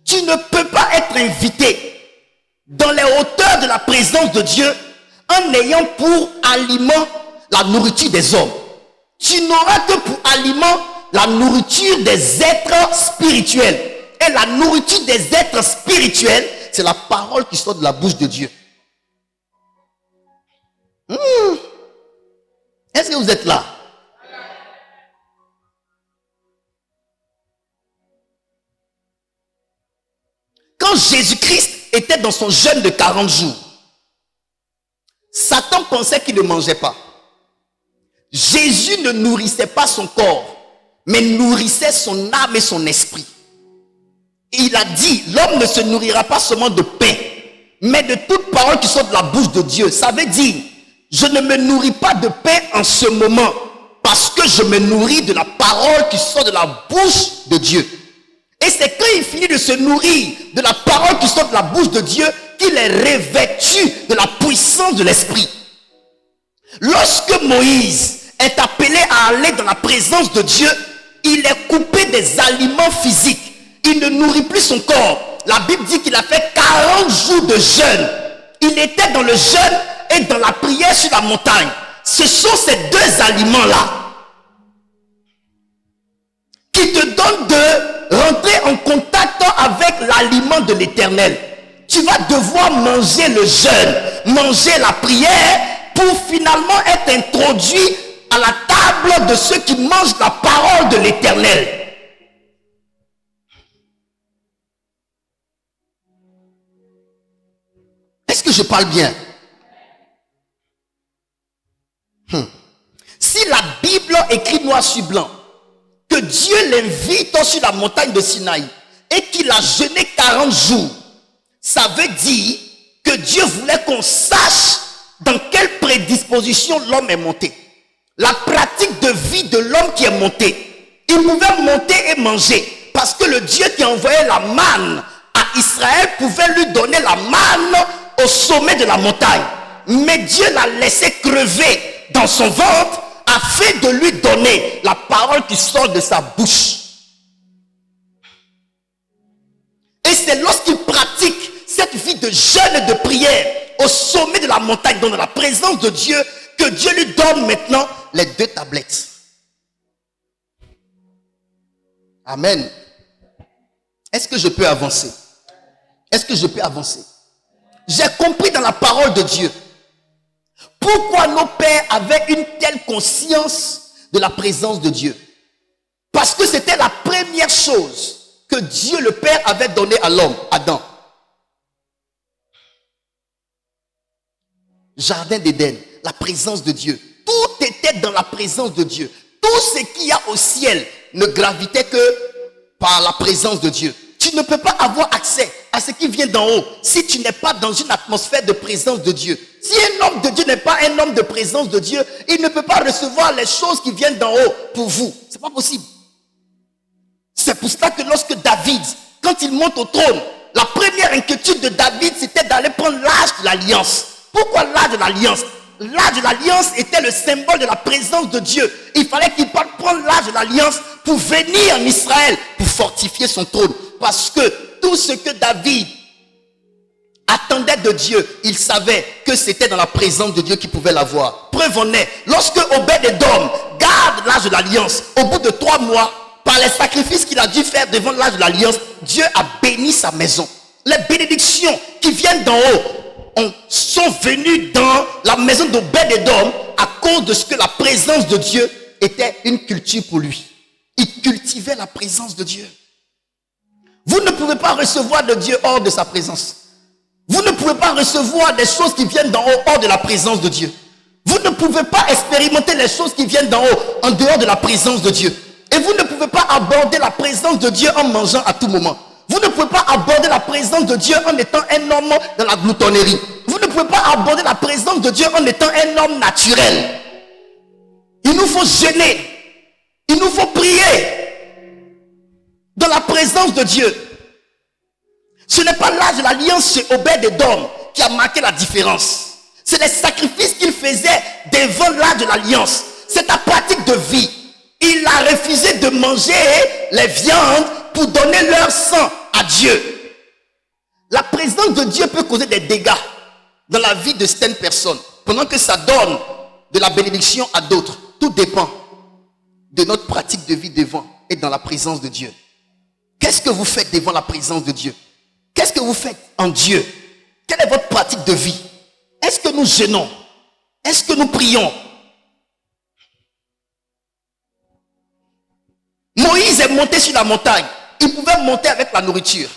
Tu ne peux pas être invité dans les hauteurs de la présence de Dieu en ayant pour aliment la nourriture des hommes. Tu n'auras que pour aliment la nourriture des êtres spirituels. Et la nourriture des êtres spirituels, c'est la parole qui sort de la bouche de Dieu. Est-ce que vous êtes là? Quand Jésus-Christ était dans son jeûne de 40 jours, Satan pensait qu'il ne mangeait pas. Jésus ne nourrissait pas son corps, mais nourrissait son âme et son esprit. Et il a dit, l'homme ne se nourrira pas seulement de pain, mais de toute parole qui sort de la bouche de Dieu. Ça veut dire, je ne me nourris pas de pain en ce moment, parce que je me nourris de la parole qui sort de la bouche de Dieu. Et c'est quand il finit de se nourrir de la parole qui sort de la bouche de Dieu qu'il est revêtu de la puissance de l'esprit. Lorsque Moïse est appelé à aller dans la présence de Dieu, il est coupé des aliments physiques. Il ne nourrit plus son corps. La Bible dit qu'il a fait 40 jours de jeûne. Il était dans le jeûne et dans la prière sur la montagne. Ce sont ces deux aliments-là qui te donnent de rentrer en contact avec l'aliment de l'Éternel. Tu vas devoir manger le jeûne, manger la prière pour finalement être introduit à la table de ceux qui mangent la parole de l'Éternel. Est-ce que je parle bien? Si la Bible écrit noir sur blanc que Dieu l'invite sur la montagne de Sinaï et qu'il a jeûné 40 jours, ça veut dire que Dieu voulait qu'on sache dans quelle prédisposition l'homme est monté. La pratique de vie de l'homme qui est monté. Il pouvait monter et manger parce que le Dieu qui envoyait la manne à Israël pouvait lui donner la manne au sommet de la montagne. Mais Dieu l'a laissé crever dans son ventre afin de lui donner la parole qui sort de sa bouche. Et c'est lorsqu'il pratique cette vie de jeûne et de prière au sommet de la montagne, dans la présence de Dieu, que Dieu lui donne maintenant les 2 tablettes. Amen. Est-ce que je peux avancer? Est-ce que je peux avancer? J'ai compris dans la parole de Dieu pourquoi nos pères avaient une telle conscience de la présence de Dieu. Parce que c'était la première chose que Dieu le Père avait donnée à l'homme, Adam. Jardin d'Éden, la présence de Dieu. Tout était dans la présence de Dieu. Tout ce qu'il y a au ciel ne gravitait que par la présence de Dieu. Tu ne peux pas avoir accès à ce qui vient d'en haut si tu n'es pas dans une atmosphère de présence de Dieu. Si un homme de Dieu n'est pas un homme de présence de Dieu, il ne peut pas recevoir les choses qui viennent d'en haut pour vous. C'est pas possible. C'est pour cela que lorsque David, quand il monte au trône, la première inquiétude de David, c'était d'aller prendre l'âge de l'alliance. Pourquoi l'âge de l'alliance? L'âge de l'alliance était le symbole de la présence de Dieu. Il fallait qu'il parte prendre l'âge de l'alliance pour venir en Israël, pour fortifier son trône. Parce que tout ce que David attendait de Dieu, il savait que c'était dans la présence de Dieu qu'il pouvait l'avoir. Preuve en est, lorsque Obed-Edom garde l'âge de l'alliance, au bout de 3 mois, par les sacrifices qu'il a dû faire devant l'âge de l'alliance, Dieu a béni sa maison. Les bénédictions qui viennent d'en haut sont venues dans la maison d'Obed-Edom à cause de ce que la présence de Dieu était une culture pour lui. Il cultivait la présence de Dieu. Vous ne pouvez pas recevoir de Dieu hors de sa présence. Vous ne pouvez pas recevoir des choses qui viennent d'en haut hors de la présence de Dieu. Vous ne pouvez pas expérimenter les choses qui viennent d'en haut en dehors de la présence de Dieu. Et vous ne pouvez pas aborder la présence de Dieu en mangeant à tout moment. Vous ne pouvez pas aborder la présence de Dieu en étant un homme dans la gloutonnerie. Vous ne pouvez pas aborder la présence de Dieu en étant un homme naturel. Il nous faut jeûner. Il nous faut prier dans la présence de Dieu. Ce n'est pas l'âge de l'alliance chez Obed-Édom qui a marqué la différence. C'est les sacrifices qu'il faisait devant l'âge de l'alliance. C'est ta pratique de vie. Il a refusé de manger les viandes pour donner leur sang à Dieu. La présence de Dieu peut causer des dégâts dans la vie de certaines personnes, pendant que ça donne de la bénédiction à d'autres. Tout dépend de notre pratique de vie devant et dans la présence de Dieu. Qu'est-ce que vous faites devant la présence de Dieu? Qu'est-ce que vous faites en Dieu? Quelle est votre pratique de vie? Est-ce que nous jeûnons? Est-ce que nous prions? Moïse est monté sur la montagne. Il pouvait monter avec la nourriture.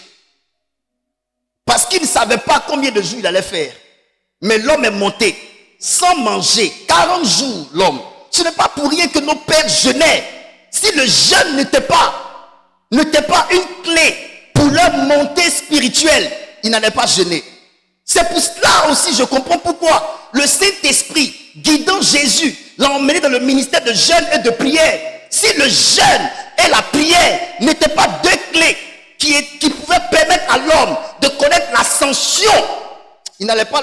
Parce qu'il ne savait pas combien de jours il allait faire. Mais l'homme est monté sans manger. 40 jours, l'homme. Ce n'est pas pour rien que nos pères jeûnaient. Si le jeûne n'était pas une clé pour leur montée spirituelle, ils n'allaient pas jeûner. C'est pour cela aussi, je comprends pourquoi le Saint-Esprit, guidant Jésus, l'a emmené dans le ministère de jeûne et de prière. Si le jeûne et la prière n'étaient pas deux clés qui pouvaient permettre à l'homme de connaître l'ascension, il n'allait pas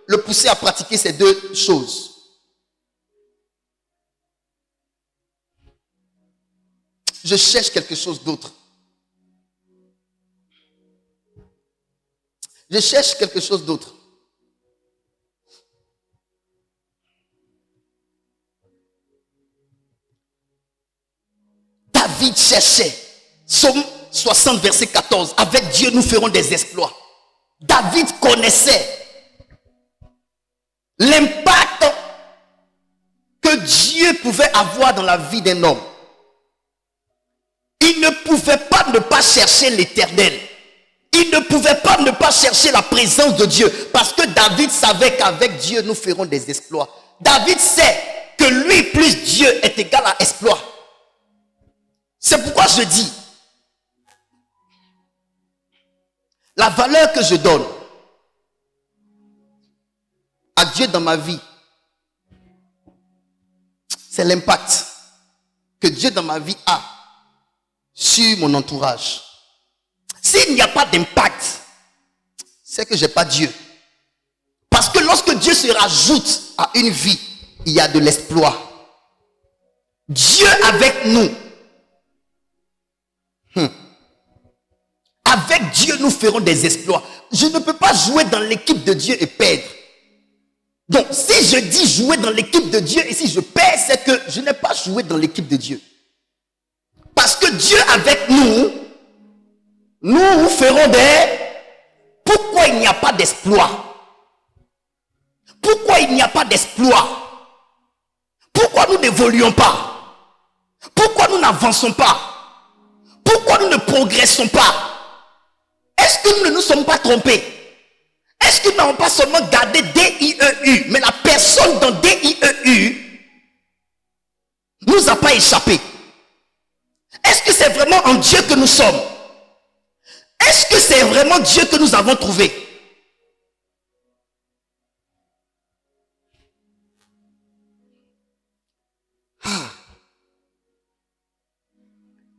le pousser à pratiquer ces deux choses. Je cherche quelque chose d'autre. Je cherche quelque chose d'autre. David cherchait. Psaume 60, verset 14. Avec Dieu, nous ferons des exploits. David connaissait l'impact que Dieu pouvait avoir dans la vie d'un homme. Il ne pouvait pas ne pas chercher l'Éternel. Il ne pouvait pas ne pas chercher la présence de Dieu. Parce que David savait qu'avec Dieu, nous ferons des exploits. David sait que lui plus Dieu est égal à exploit. C'est pourquoi je dis, la valeur que je donne à Dieu dans ma vie, c'est l'impact que Dieu dans ma vie a sur mon entourage. S'il n'y a pas d'impact, c'est que je n'ai pas Dieu. Parce que lorsque Dieu se rajoute à une vie, il y a de l'exploit. Dieu avec nous. Avec Dieu, nous ferons des exploits. Je ne peux pas jouer dans l'équipe de Dieu et perdre. Donc, si je dis jouer dans l'équipe de Dieu et si je perds, c'est que je n'ai pas joué dans l'équipe de Dieu. Parce que Dieu avec nous, nous ferons des... Pourquoi il n'y a pas d'exploit? Pourquoi il n'y a pas d'exploit? Pourquoi nous n'évoluons pas? Pourquoi nous n'avançons pas? Pourquoi nous ne progressons pas? Est-ce que nous ne nous sommes pas trompés? Est-ce que nous n'avons pas seulement gardé DIEU, mais la personne dans DIEU nous a pas échappé? Est-ce que c'est vraiment en Dieu que nous sommes? Est-ce que c'est vraiment Dieu que nous avons trouvé?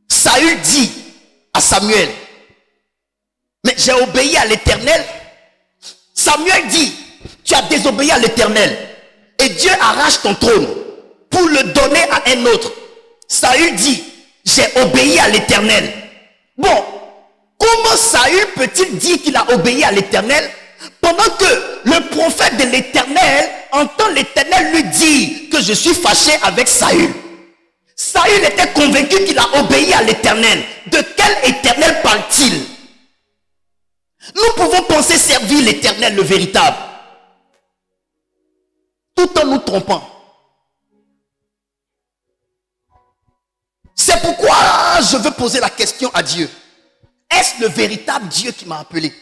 Saül dit à Samuel, mais j'ai obéi à l'Éternel. Samuel dit, tu as désobéi à l'Éternel et Dieu arrache ton trône pour le donner à un autre. Saül dit, j'ai obéi à l'Éternel. Bon, comment Saül peut-il dire qu'il a obéi à l'Éternel pendant que le prophète de l'Éternel entend l'Éternel lui dire que je suis fâché avec Saül? Saül était convaincu qu'il a obéi à l'Éternel. De quel Éternel parle-t-il? Nous pouvons penser servir l'Éternel, le véritable, tout en nous trompant. C'est pourquoi je veux poser la question à Dieu. Est-ce le véritable Dieu qui m'a appelé?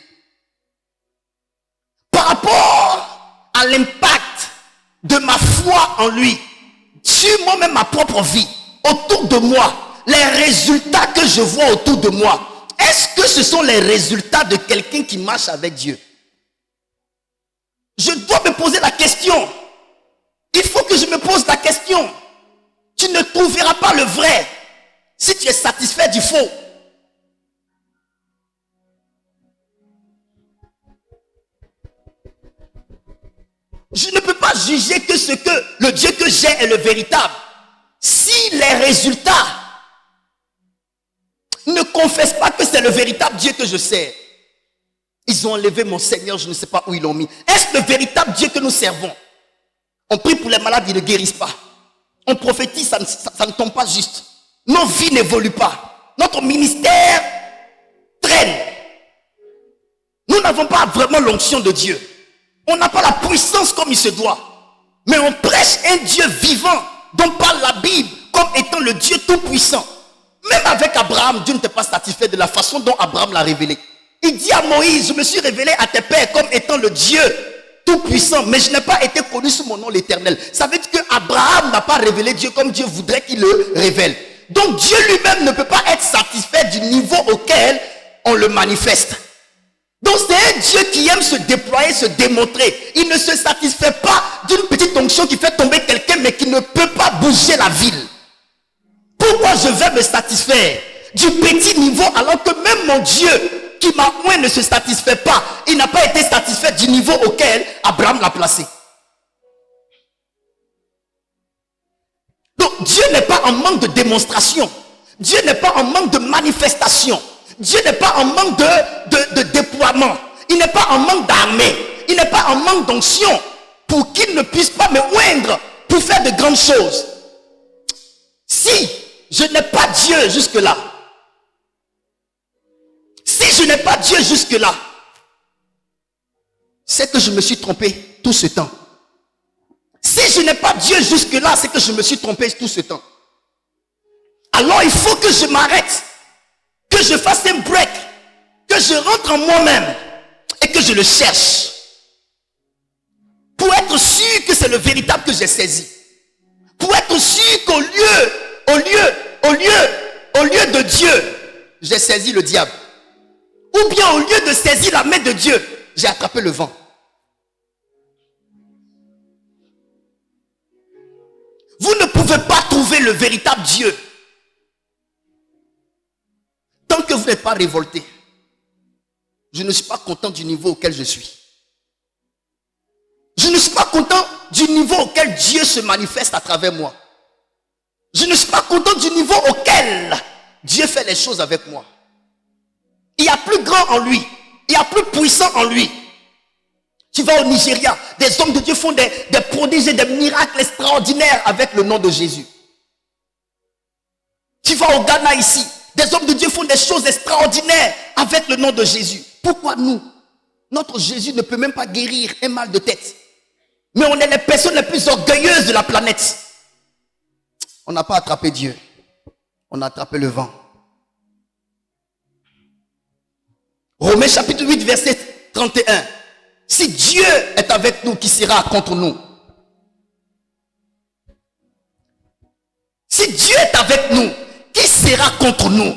Par rapport à l'impact de ma foi en lui, sur moi-même, ma propre vie, autour de moi, les résultats que je vois autour de moi, est-ce que ce sont les résultats de quelqu'un qui marche avec Dieu? Je dois me poser la question. Il faut que je me pose la question. Tu ne trouveras pas le vrai si tu es satisfait du faux. Je ne peux pas juger que ce que le Dieu que j'ai est le véritable si les résultats ne confessent pas que c'est le véritable Dieu que je sers. Ils ont enlevé mon Seigneur, je ne sais pas où ils l'ont mis. Est-ce le véritable Dieu que nous servons? On prie pour les malades, ils ne guérissent pas. On prophétise, ça ne tombe pas juste. Nos vies n'évoluent pas. Notre ministère traîne. Nous n'avons pas vraiment l'onction de Dieu. On n'a pas la puissance comme il se doit. Mais on prêche un Dieu vivant dont parle la Bible comme étant le Dieu tout-puissant. Même avec Abraham, Dieu n'était pas satisfait de la façon dont Abraham l'a révélé. Il dit à Moïse, je me suis révélé à tes pères comme étant le Dieu tout-puissant, mais je n'ai pas été connu sous mon nom l'Éternel. Ça veut dire qu'Abraham n'a pas révélé Dieu comme Dieu voudrait qu'il le révèle. Donc Dieu lui-même ne peut pas être satisfait du niveau auquel on le manifeste. Donc c'est un Dieu qui aime se déployer, se démontrer. Il ne se satisfait pas d'une petite onction qui fait tomber quelqu'un, mais qui ne peut pas bouger la ville. Pourquoi je vais me satisfaire du petit niveau alors que même mon Dieu qui m'a oint ne se satisfait pas? Il n'a pas été satisfait du niveau auquel Abraham l'a placé. Donc Dieu n'est pas en manque de démonstration. Dieu n'est pas en manque de manifestation. Dieu n'est pas en manque de déploiement. Il n'est pas en manque d'armée. Il n'est pas en manque d'onction pour qu'il ne puisse pas me oindre pour faire de grandes choses. Si je n'ai pas Dieu jusque-là, si je n'ai pas Dieu jusque-là, c'est que je me suis trompé tout ce temps. Si je n'ai pas Dieu jusque-là, c'est que je me suis trompé tout ce temps. Alors il faut que je m'arrête, que je fasse un break, que je rentre en moi-même et que je le cherche. Pour être sûr que c'est le véritable que j'ai saisi. Pour être sûr qu'au lieu de Dieu, j'ai saisi le diable. Ou bien au lieu de saisir la main de Dieu, j'ai attrapé le vent. Vous ne pouvez pas trouver le véritable Dieu tant que vous n'êtes pas révolté. Je ne suis pas content du niveau auquel je suis. Je ne suis pas content du niveau auquel Dieu se manifeste à travers moi. Je ne suis pas content du niveau auquel Dieu fait les choses avec moi. Il y a plus grand en lui. Il y a plus puissant en lui. Tu vas au Nigeria, des hommes de Dieu font des prodiges et des miracles extraordinaires avec le nom de Jésus. Tu vas au Ghana ici, des hommes de Dieu font des choses extraordinaires avec le nom de Jésus. Pourquoi nous? Notre Jésus ne peut même pas guérir un mal de tête. Mais on est les personnes les plus orgueilleuses de la planète. On n'a pas attrapé Dieu. On a attrapé le vent. Romains chapitre 8, verset 31. Si Dieu est avec nous, qui sera contre nous? Si Dieu est avec nous, qui sera contre nous?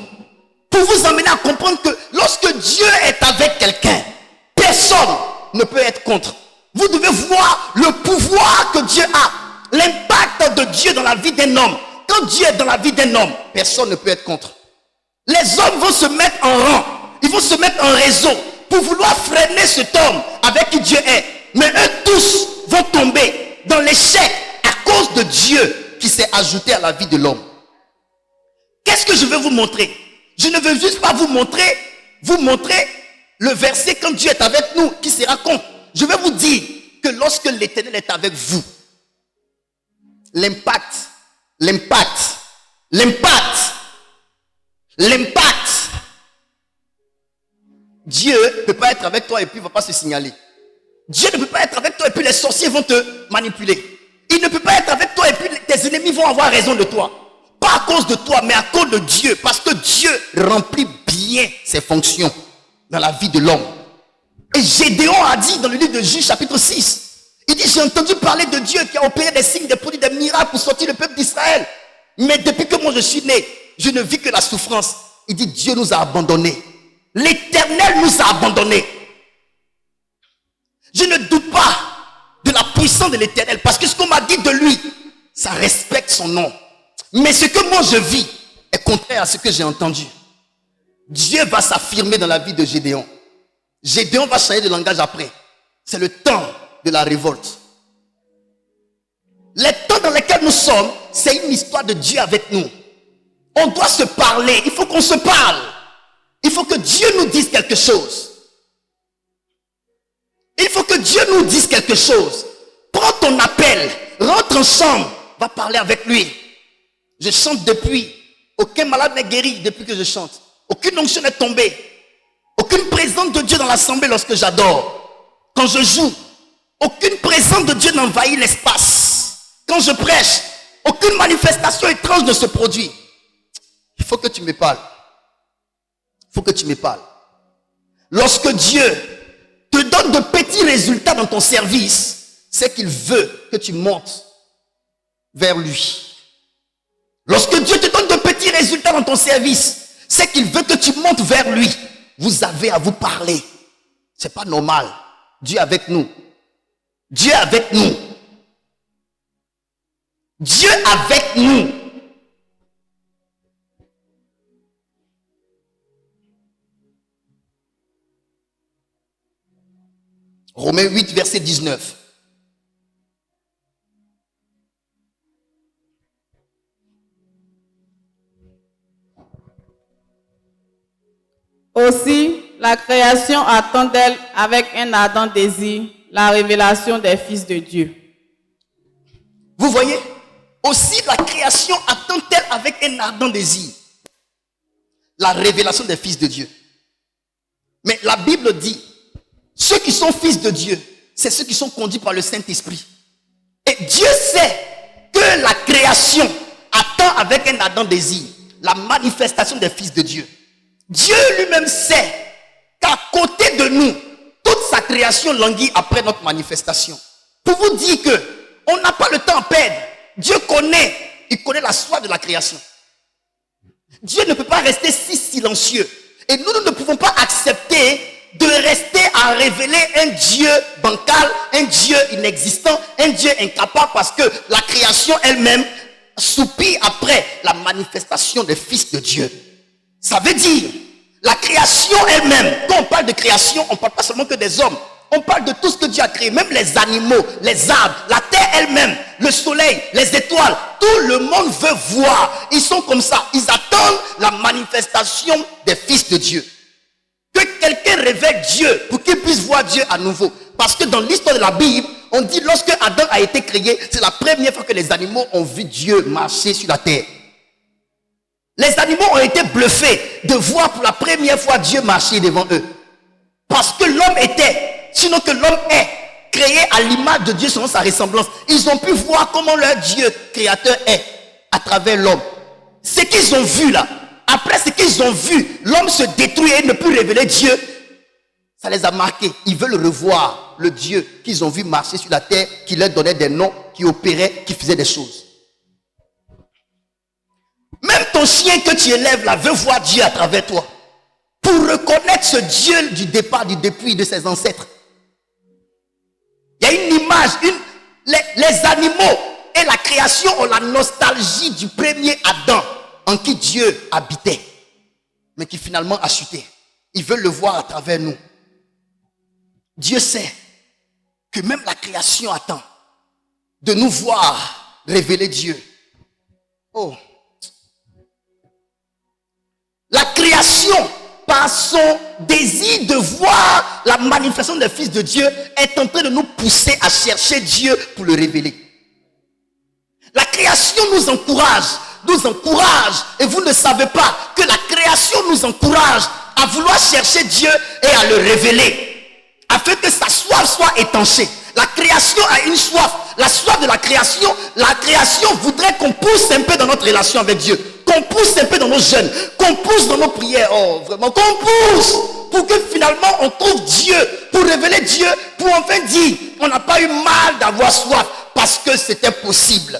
Pour vous amener à comprendre que lorsque Dieu est avec quelqu'un, personne ne peut être contre. Vous devez voir le pouvoir que Dieu a, l'impact de Dieu dans la vie d'un homme. Quand Dieu est dans la vie d'un homme, personne ne peut être contre. Les hommes vont se mettre en rang, ils vont se mettre en réseau pour vouloir freiner cet homme avec qui Dieu est. Mais eux tous vont tomber dans l'échec à cause de Dieu qui s'est ajouté à la vie de l'homme. Qu'est-ce que je veux vous montrer? Je ne veux juste pas vous montrer le verset quand Dieu est avec nous, qui sera contre. Je vais vous dire que lorsque l'Éternel est avec vous, l'impact, Dieu ne peut pas être avec toi et puis il ne va pas se signaler. Dieu ne peut pas être avec toi et puis les sorciers vont te manipuler. Il ne peut pas être avec toi et puis tes ennemis vont avoir raison de toi. Pas Pas à cause de toi, mais à cause de Dieu. Parce que Dieu remplit bien ses fonctions dans la vie de l'homme. Et Gédéon a dit dans le livre de Juges chapitre 6, il dit, j'ai entendu parler de Dieu qui a opéré des signes, des produits, des miracles pour sortir le peuple d'Israël. Mais depuis que moi je suis né, je ne vis que la souffrance. Il dit, Dieu nous a abandonnés. L'Éternel nous a abandonnés. Je ne doute pas de la puissance de l'Éternel, parce que ce qu'on m'a dit de lui, ça respecte son nom. Mais ce que moi je vis est contraire à ce que j'ai entendu. Dieu va s'affirmer dans la vie de Gédéon. Gédéon va changer de langage après. C'est le temps de la révolte. Les temps dans lesquels nous sommes, c'est une histoire de Dieu avec nous. On doit se parler. Il faut qu'on se parle. Il faut que Dieu nous dise quelque chose. Il faut que Dieu nous dise quelque chose. Prends ton appel. Rentre en chambre. Va parler avec lui. Je chante depuis. Aucun malade n'est guéri depuis que je chante. Aucune onction n'est tombée. Aucune présence de Dieu dans l'assemblée lorsque j'adore. Quand je joue, aucune présence de Dieu n'envahit l'espace. Quand je prêche, aucune manifestation étrange ne se produit. Il faut que tu me parles. Il faut que tu me parles. Lorsque Dieu te donne de petits résultats dans ton service, c'est qu'il veut que tu montes vers lui. Lorsque Dieu te donne de petits résultats dans ton service, c'est qu'il veut que tu montes vers lui. Vous avez à vous parler. C'est pas normal. Dieu est avec nous. Dieu est avec nous. Dieu est avec nous. Romains 8, verset 19. Aussi, la création attend d'elle avec un ardent désir la révélation des fils de Dieu. Vous voyez? Aussi, la création attend-elle avec un ardent désir la révélation des fils de Dieu. Mais la Bible dit, ceux qui sont fils de Dieu, c'est ceux qui sont conduits par le Saint-Esprit. Et Dieu sait que la création attend avec un ardent désir la manifestation des fils de Dieu. Dieu lui-même sait qu'à côté de nous, toute sa création languit après notre manifestation. Pour vous dire que on n'a pas le temps à perdre. Dieu connaît, il connaît la soif de la création. Dieu ne peut pas rester si silencieux. Et nous ne pouvons pas accepter de rester à révéler un Dieu bancal, un Dieu inexistant, un Dieu incapable, parce que la création elle-même soupire après la manifestation des fils de Dieu. Ça veut dire, la création elle-même, quand on parle de création, on ne parle pas seulement que des hommes. On parle de tout ce que Dieu a créé, même les animaux, les arbres, la terre elle-même, le soleil, les étoiles. Tout le monde veut voir. Ils sont comme ça. Ils attendent la manifestation des fils de Dieu. Que quelqu'un révèle Dieu pour qu'il puisse voir Dieu à nouveau. Parce que dans l'histoire de la Bible, on dit lorsque Adam a été créé, c'est la première fois que les animaux ont vu Dieu marcher sur la terre. Les animaux ont été bluffés de voir pour la première fois Dieu marcher devant eux. Parce que l'homme était, sinon que l'homme est créé à l'image de Dieu selon sa ressemblance. Ils ont pu voir comment leur Dieu créateur est à travers l'homme. Ce qu'ils ont vu là, après ce qu'ils ont vu, l'homme se détruit et ne peut révéler Dieu. Ça les a marqués. Ils veulent revoir le Dieu qu'ils ont vu marcher sur la terre, qui leur donnait des noms, qui opérait, qui faisait des choses. Même ton chien que tu élèves là veut voir Dieu à travers toi. Pour reconnaître ce Dieu du départ, du depuis de ses ancêtres. Il y a une image, les animaux et la création ont la nostalgie du premier Adam en qui Dieu habitait, mais qui finalement a chuté. Ils veulent le voir à travers nous. Dieu sait que même la création attend de nous voir révéler Dieu. Oh! La création, par son désir de voir la manifestation des fils de Dieu, est en train de nous pousser à chercher Dieu pour le révéler. La création nous encourage, et vous ne savez pas que la création nous encourage à vouloir chercher Dieu et à le révéler, afin que sa soif soit étanchée. La création a une soif. La soif de la création voudrait qu'on pousse un peu dans notre relation avec Dieu. Qu'on pousse un peu dans nos jeûnes. Qu'on pousse dans nos prières. Oh, vraiment, qu'on pousse. Pour que finalement on trouve Dieu. Pour révéler Dieu. Pour enfin dire, on n'a pas eu mal d'avoir soif. Parce que c'était possible.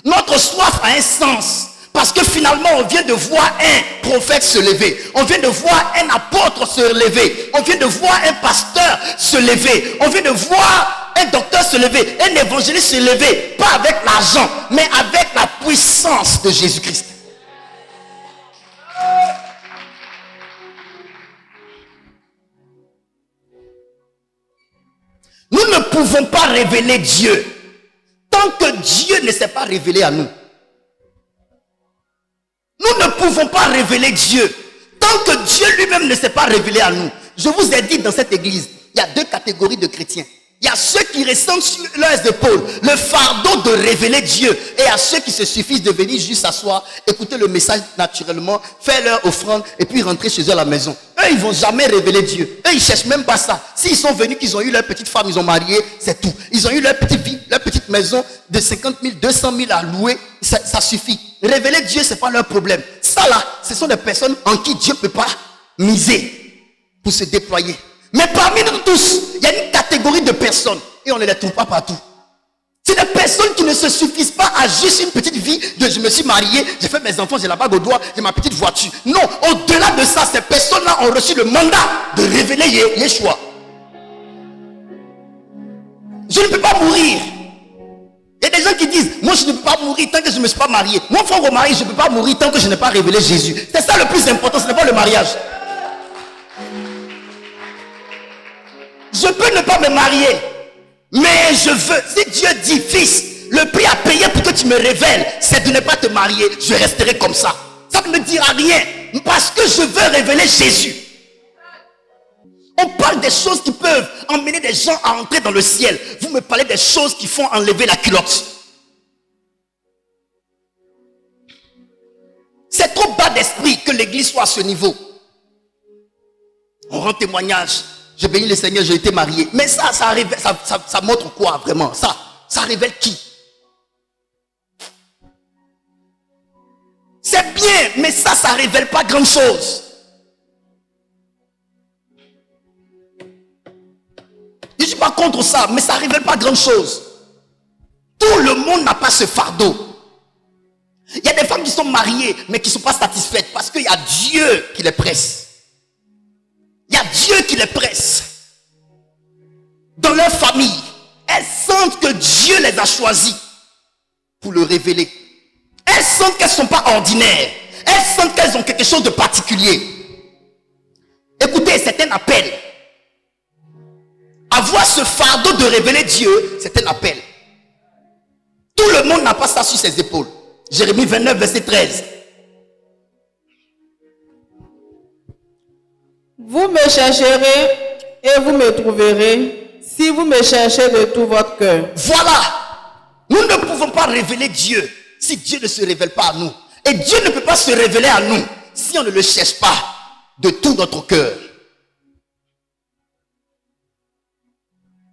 Notre soif a un sens. Parce que finalement, on vient de voir un prophète se lever. On vient de voir un apôtre se lever. On vient de voir un pasteur se lever. On vient de voir un docteur se lever. Un évangéliste se lever. Pas avec l'argent, mais avec la puissance de Jésus-Christ. Nous ne pouvons pas révéler Dieu tant que Dieu ne s'est pas révélé à nous. Nous ne pouvons pas révéler Dieu tant que Dieu lui-même ne s'est pas révélé à nous. Je vous ai dit dans cette église, il y a deux catégories de chrétiens. Il y a ceux qui ressentent sur leurs épaules le fardeau de révéler Dieu. Et il y a ceux qui se suffisent de venir juste s'asseoir, écouter le message naturellement, faire leur offrande et puis rentrer chez eux à la maison. Eux, ils ne vont jamais révéler Dieu. Eux, ils ne cherchent même pas ça. S'ils sont venus, qu'ils ont eu leur petite femme, ils ont marié, c'est tout. Ils ont eu leur petite vie, leur petite maison de 50 000, 200 000 à louer, ça suffit. Révéler Dieu, ce n'est pas leur problème. Ça là, ce sont des personnes en qui Dieu ne peut pas miser pour se déployer. Mais parmi nous tous, il y a une catégorie de personnes et on ne les trouve pas partout. C'est des personnes qui ne se suffisent pas à juste une petite vie de je me suis marié, j'ai fait mes enfants, j'ai la bague au doigt, j'ai ma petite voiture. Non, au-delà de ça, ces personnes-là ont reçu le mandat de révéler Yeshua. Je ne peux pas mourir. Il y a des gens qui disent, moi je ne peux pas mourir tant que je ne me suis pas marié. Moi, frère au mari, je ne peux pas mourir tant que je n'ai pas révélé Jésus. C'est ça le plus important, ce n'est pas le mariage. Je peux ne pas me marier, mais je veux. Si Dieu dit, fils, le prix à payer pour que tu me révèles, c'est de ne pas te marier. Je resterai comme ça. Ça ne me dira rien, parce que je veux révéler Jésus. On parle des choses qui peuvent emmener des gens à entrer dans le ciel. Vous me parlez des choses qui font enlever la culotte. C'est trop bas d'esprit que l'église soit à ce niveau. On rend témoignage. J'ai béni le Seigneur, j'ai été marié. Mais ça montre quoi vraiment? Ça révèle qui? C'est bien, mais ça révèle pas grand chose. Je ne suis pas contre ça, mais ça révèle pas grand chose. Tout le monde n'a pas ce fardeau. Il y a des femmes qui sont mariées, mais qui ne sont pas satisfaites parce qu'il y a Dieu qui les presse. Il y a Dieu qui les presse. Dans leur famille, elles sentent que Dieu les a choisis pour le révéler. Elles sentent qu'elles ne sont pas ordinaires. Elles sentent qu'elles ont quelque chose de particulier. Écoutez, c'est un appel. Avoir ce fardeau de révéler Dieu, c'est un appel. Tout le monde n'a pas ça sur ses épaules. Jérémie 29, verset 13. Vous me chercherez et vous me trouverez si vous me cherchez de tout votre cœur. Voilà. Nous ne pouvons pas révéler Dieu si Dieu ne se révèle pas à nous. Et Dieu ne peut pas se révéler à nous si on ne le cherche pas de tout notre cœur.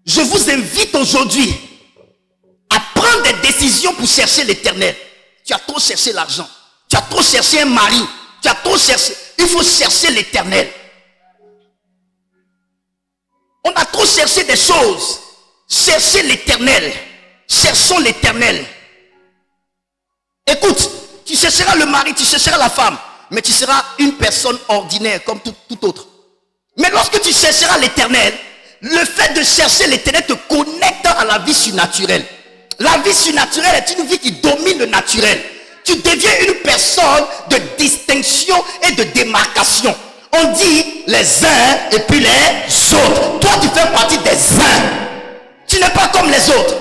Je vous invite aujourd'hui à prendre des décisions pour chercher l'éternel. Tu as trop cherché l'argent. Tu as trop cherché un mari. Tu as trop cherché. Il faut chercher l'éternel. On a trop cherché des choses. Cherchez l'éternel. Cherchons l'éternel. Écoute, tu chercheras le mari, tu chercheras la femme, mais tu seras une personne ordinaire comme tout autre. Mais lorsque tu chercheras l'éternel, le fait de chercher l'éternel te connecte à la vie surnaturelle. La vie surnaturelle est une vie qui domine le naturel. Tu deviens une personne de distinction et de démarcation. On dit les uns et puis les autres. Toi, tu fais partie des uns. Tu n'es pas comme les autres.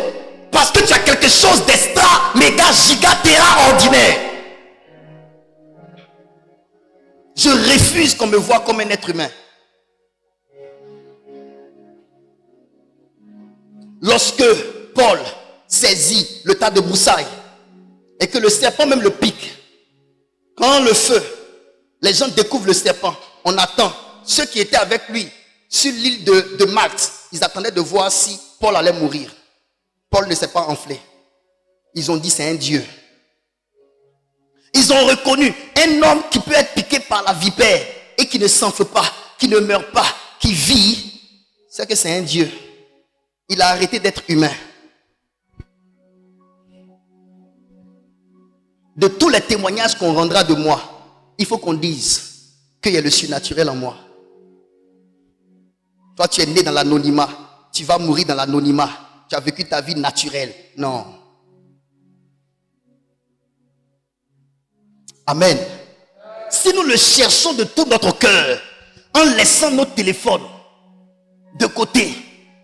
Parce que tu as quelque chose d'extra, méga, giga, terra ordinaire. Je refuse qu'on me voie comme un être humain. Lorsque Paul saisit le tas de broussailles et que le serpent même le pique, quand le feu, les gens découvrent le serpent, on attend. Ceux qui étaient avec lui sur l'île de Malte ils attendaient de voir si Paul allait mourir. Paul ne s'est pas enflé. Ils ont dit c'est un Dieu. Ils ont reconnu un homme qui peut être piqué par la vipère et qui ne s'enfle pas, qui ne meurt pas, qui vit. C'est que c'est un Dieu. Il a arrêté d'être humain. De tous les témoignages qu'on rendra de moi, il faut qu'on dise qu'il y a le surnaturel en moi. Toi, tu es né dans l'anonymat. Tu vas mourir dans l'anonymat. Tu as vécu ta vie naturelle. Non. Amen. Si nous le cherchons de tout notre cœur, en laissant notre téléphone de côté,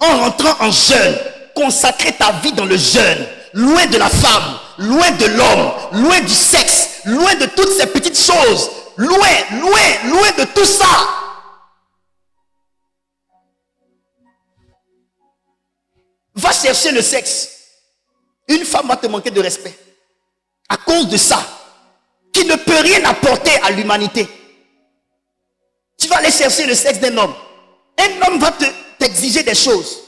en rentrant en jeûne, consacrer ta vie dans le jeûne, loin de la femme, loin de l'homme, loin du sexe, loin de toutes ces petites choses, loin de tout ça. Va chercher le sexe. Une femme va te manquer de respect à cause de ça, qui ne peut rien apporter à l'humanité. Tu vas aller chercher le sexe d'un homme. Un homme va t'exiger des choses.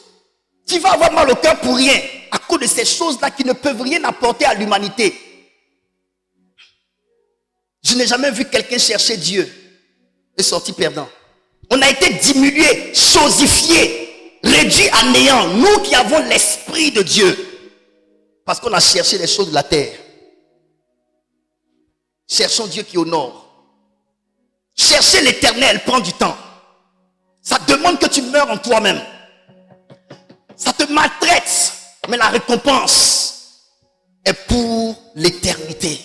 Tu vas avoir mal au cœur pour rien à cause de ces choses-là qui ne peuvent rien apporter à l'humanité. Je n'ai jamais vu quelqu'un chercher Dieu et sortir perdant. On a été diminué, chosifié, réduit à néant. Nous qui avons l'esprit de Dieu. Parce qu'on a cherché les choses de la terre. Cherchons Dieu qui honore. Chercher l'éternel prend du temps. Ça demande que tu meurs en toi-même. Ça te maltraite. Mais la récompense est pour l'éternité.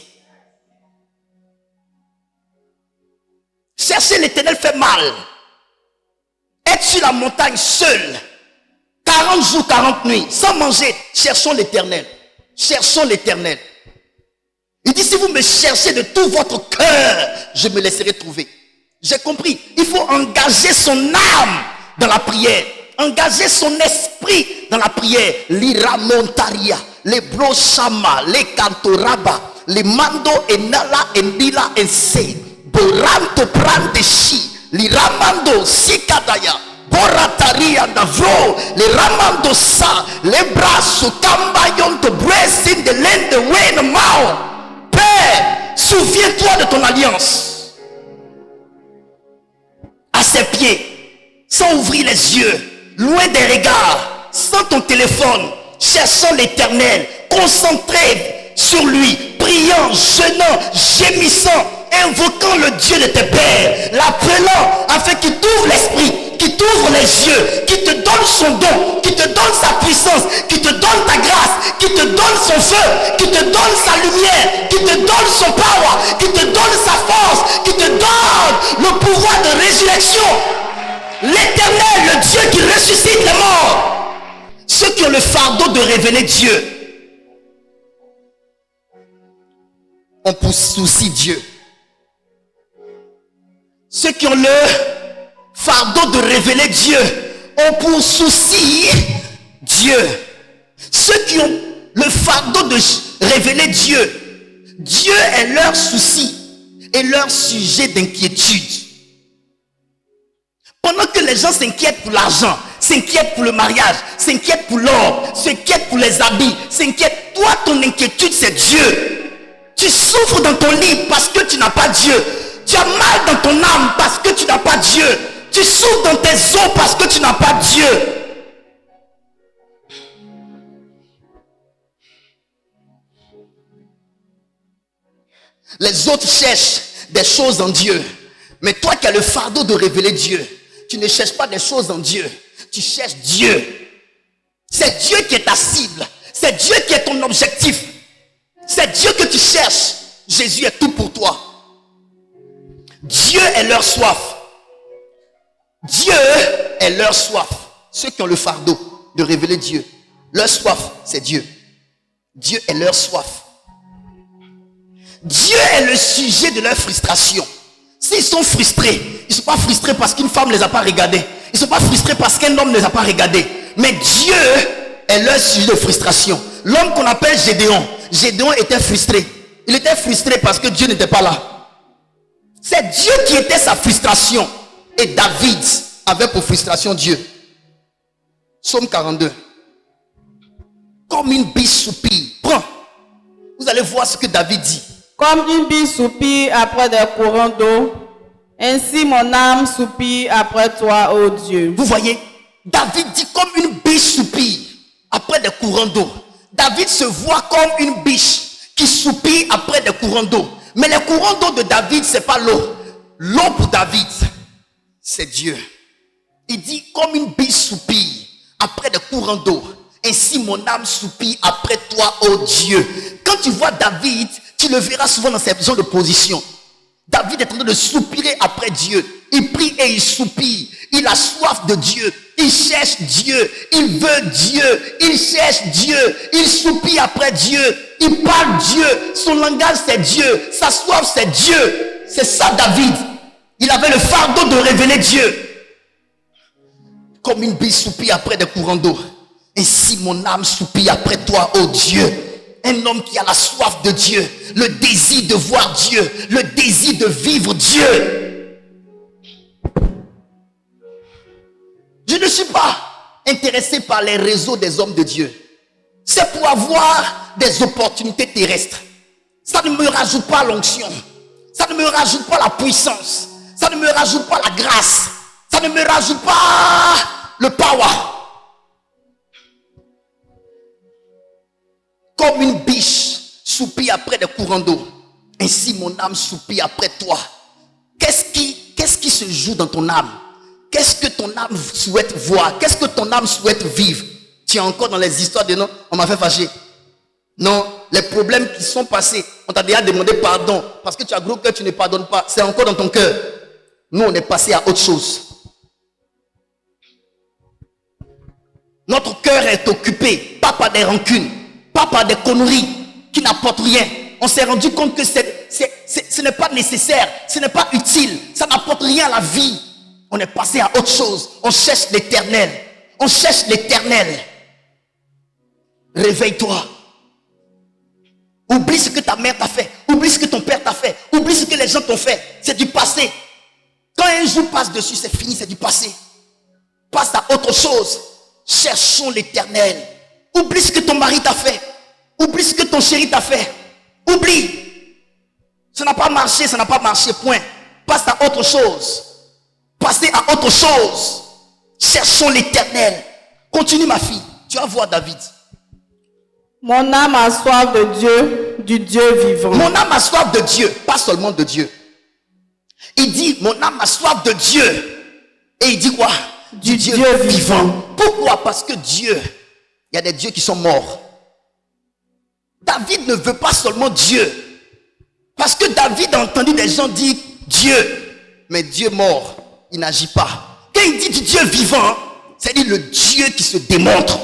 Chercher l'éternel fait mal. Être sur la montagne seul, 40 jours, 40 nuits, sans manger, cherchons l'éternel. Cherchons l'éternel. Il dit, si vous me cherchez de tout votre cœur, je me laisserai trouver. J'ai compris. Il faut engager son âme dans la prière. Engager son esprit dans la prière. L'ira montaria, les brochama, les cantoraba, les mando enala endila ense, boranto prande shi, l'ira mando sikadaya, borataria davro, les ramando sa, les bras sous cambayon to breast in the land the way no mao. Père, souviens-toi de ton alliance. À ses pieds, sans ouvrir les yeux, loin des regards, sans ton téléphone, cherchant l'éternel, concentré sur lui, priant, jeûnant, gémissant, invoquant le Dieu de tes pères, l'appelant afin qu'il t'ouvre l'esprit, qu'il t'ouvre les yeux, qu'il te donne son don, qu'il te donne sa puissance, qu'il te donne ta grâce, qu'il te donne son feu, qu'il te donne sa lumière, qu'il te donne son power, qu'il te donne sa force, qu'il te donne le pouvoir de résurrection. L'éternel, le Dieu qui ressuscite les morts. Ceux qui ont le fardeau de révéler Dieu ont pour souci Dieu. Ceux qui ont le fardeau de révéler Dieu ont pour souci Dieu. Ceux qui ont le fardeau de révéler Dieu, Dieu est leur souci et leur sujet d'inquiétude. Pendant que les gens s'inquiètent pour l'argent, s'inquiètent pour le mariage, s'inquiètent pour l'or, s'inquiètent pour les habits, s'inquiètent, toi ton inquiétude c'est Dieu. Tu souffres dans ton lit parce que tu n'as pas Dieu. Tu as mal dans ton âme parce que tu n'as pas Dieu. Tu souffres dans tes os parce que tu n'as pas Dieu. Les autres cherchent des choses en Dieu. Mais toi qui as le fardeau de révéler Dieu, tu ne cherches pas des choses en Dieu. Tu cherches Dieu. C'est Dieu qui est ta cible. C'est Dieu qui est ton objectif. C'est Dieu que tu cherches. Jésus est tout pour toi. Dieu est leur soif. Dieu est leur soif. Ceux qui ont le fardeau de révéler Dieu, leur soif, c'est Dieu. Dieu est leur soif. Dieu est le sujet de leur frustration. S'ils sont frustrés, ils ne sont pas frustrés parce qu'une femme ne les a pas regardés. Ils ne sont pas frustrés parce qu'un homme ne les a pas regardés. Mais Dieu est leur sujet de frustration. L'homme qu'on appelle Gédéon, Gédéon était frustré. Il était frustré parce que Dieu n'était pas là. C'est Dieu qui était sa frustration. Et David avait pour frustration Dieu. Psaume 42. Comme une biche soupire. Prends. Vous allez voir ce que David dit. Comme une biche soupire après des courants d'eau, ainsi mon âme soupire après toi, ô Dieu. Vous voyez, David dit comme une biche soupire après des courants d'eau. David se voit comme une biche qui soupire après des courants d'eau. Mais les courants d'eau de David, ce n'est pas l'eau. L'eau pour David, c'est Dieu. Il dit comme une biche soupire après des courants d'eau. Ainsi mon âme soupire après toi, ô Dieu. Quand tu vois David, tu le verras souvent dans cette zone de position. David est en train de soupirer après Dieu. Il prie et il soupire. Il a soif de Dieu. Il cherche Dieu. Il veut Dieu. Il cherche Dieu. Il soupire après Dieu. Il parle Dieu. Son langage c'est Dieu. Sa soif c'est Dieu. C'est ça David. Il avait le fardeau de révéler Dieu. Comme une biche soupire après des courants d'eau. Ainsi mon âme soupire après toi, ô Dieu. Un homme qui a la soif de Dieu, le désir de voir Dieu, le désir de vivre Dieu. Je ne suis pas intéressé par les réseaux des hommes de Dieu. C'est pour avoir des opportunités terrestres. Ça ne me rajoute pas l'onction. Ça ne me rajoute pas la puissance. Ça ne me rajoute pas la grâce. Ça ne me rajoute pas le power. Comme une biche soupire après des courants d'eau, ainsi mon âme soupire après toi. Qu'est-ce qui se joue dans ton âme? Qu'est-ce que ton âme souhaite voir? Qu'est-ce que ton âme souhaite vivre? Tu es encore dans les histoires de non, on m'a fait fâcher. Non, les problèmes qui sont passés, on t'a déjà demandé pardon parce que tu as gros cœur, tu ne pardonnes pas. C'est encore dans ton cœur. Nous, on est passé à autre chose. Notre cœur est occupé, pas par des rancunes, pas par des conneries qui n'apportent rien. On s'est rendu compte que ce n'est pas nécessaire, ce n'est pas utile, ça n'apporte rien à la vie. On est passé à autre chose. On cherche l'éternel. On cherche l'éternel. Réveille-toi. Oublie ce que ta mère t'a fait. Oublie ce que ton père t'a fait. Oublie ce que les gens t'ont fait. C'est du passé. Quand un jour passe dessus, c'est fini, c'est du passé. Passe à autre chose. Cherchons l'éternel. Oublie ce que ton mari t'a fait. Oublie ce que ton chéri t'a fait. Oublie. Ça n'a pas marché, point. Passe à autre chose. Passez à autre chose. Cherchons l'éternel. Continue ma fille. Tu vas voir David. Mon âme a soif de Dieu, du Dieu vivant. Mon âme a soif de Dieu, pas seulement de Dieu. Il dit, mon âme a soif de Dieu. Et il dit quoi? Du Dieu vivant. Pourquoi? Parce que Dieu, il y a des dieux qui sont morts. David ne veut pas seulement Dieu. Parce que David a entendu des gens dire Dieu. Mais Dieu mort, il n'agit pas. Quand il dit du Dieu vivant, c'est-à-dire le Dieu qui se démontre.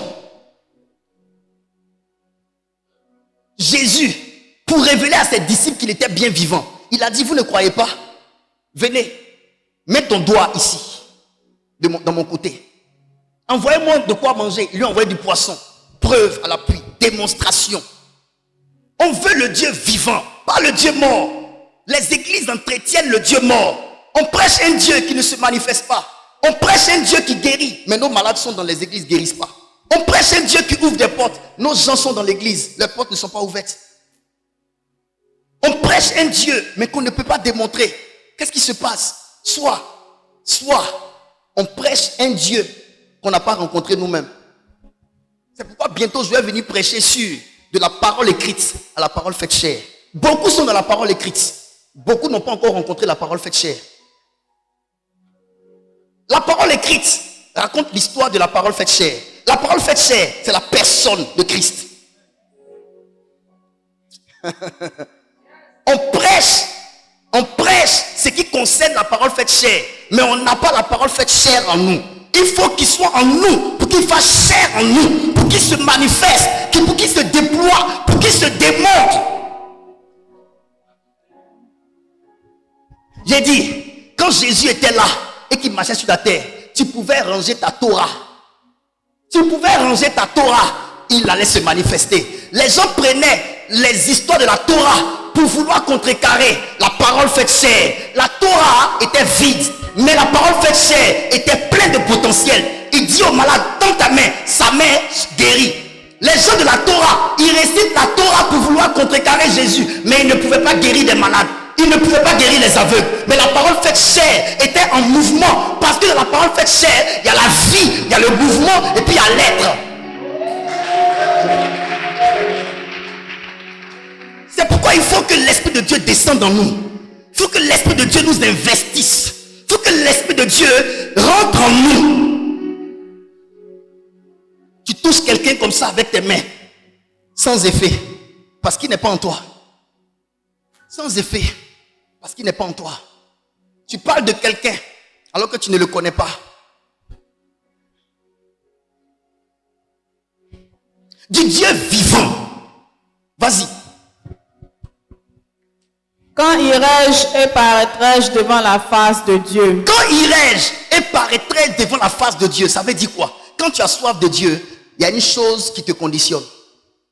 Jésus, pour révéler à ses disciples qu'il était bien vivant, il a dit, vous ne croyez pas? Venez, mets ton doigt ici, dans mon côté. Envoyez-moi de quoi manger. Il lui a envoyé du poisson. Preuve à l'appui, démonstration. On veut le Dieu vivant, pas le Dieu mort. Les églises entretiennent le Dieu mort. On prêche un Dieu qui ne se manifeste pas. On prêche un Dieu qui guérit, mais nos malades sont dans les églises, ne guérissent pas. On prêche un Dieu qui ouvre des portes. Nos gens sont dans l'église, les portes ne sont pas ouvertes. On prêche un Dieu, mais qu'on ne peut pas démontrer. Qu'est-ce qui se passe? Soit on prêche un Dieu qu'on n'a pas rencontré nous-mêmes. C'est pourquoi bientôt je vais venir prêcher sur de la parole écrite à la parole faite chair. Beaucoup sont dans la parole écrite. Beaucoup n'ont pas encore rencontré la parole faite chair. La parole écrite raconte l'histoire de la parole faite chair. La parole faite chair, c'est la personne de Christ. On prêche ce qui concerne la parole faite chair, mais on n'a pas la parole faite chair en nous. Il faut qu'il soit en nous, pour qu'il fasse chair en nous, pour qu'il se manifeste, pour qu'il se déploie, pour qu'il se démontre. J'ai dit, quand Jésus était là et qu'il marchait sur la terre, tu pouvais ranger ta Torah. Tu pouvais ranger ta Torah, il allait se manifester. Les gens prenaient les histoires de la Torah pour vouloir contrecarrer la parole faite chair. La Torah était vide, mais la parole faite chair était pleine de potentiel. il dit au malade, tends ta main, sa main guérit. Les gens de la Torah, ils récitent la Torah pour vouloir contrecarrer Jésus, mais ils ne pouvaient pas guérir des malades. Ils ne pouvaient pas guérir les aveugles. Mais la parole faite chair était en mouvement. Parce que dans la parole faite chair, il y a la vie, il y a le mouvement et puis il y a l'être. C'est pourquoi il faut que l'Esprit de Dieu descende dans nous. Il faut que l'Esprit de Dieu nous investisse. Il faut que l'Esprit de Dieu rentre en nous. Tu touches quelqu'un comme ça avec tes mains, sans effet, parce qu'il n'est pas en toi. Sans effet, parce qu'il n'est pas en toi. Tu parles de quelqu'un alors que tu ne le connais pas. Du Dieu vivant. Vas-y. Quand irai-je et paraîtrai-je devant la face de Dieu? Quand irai-je et paraîtrai-je devant la face de Dieu? Ça veut dire quoi? Quand tu as soif de Dieu, il y a une chose qui te conditionne.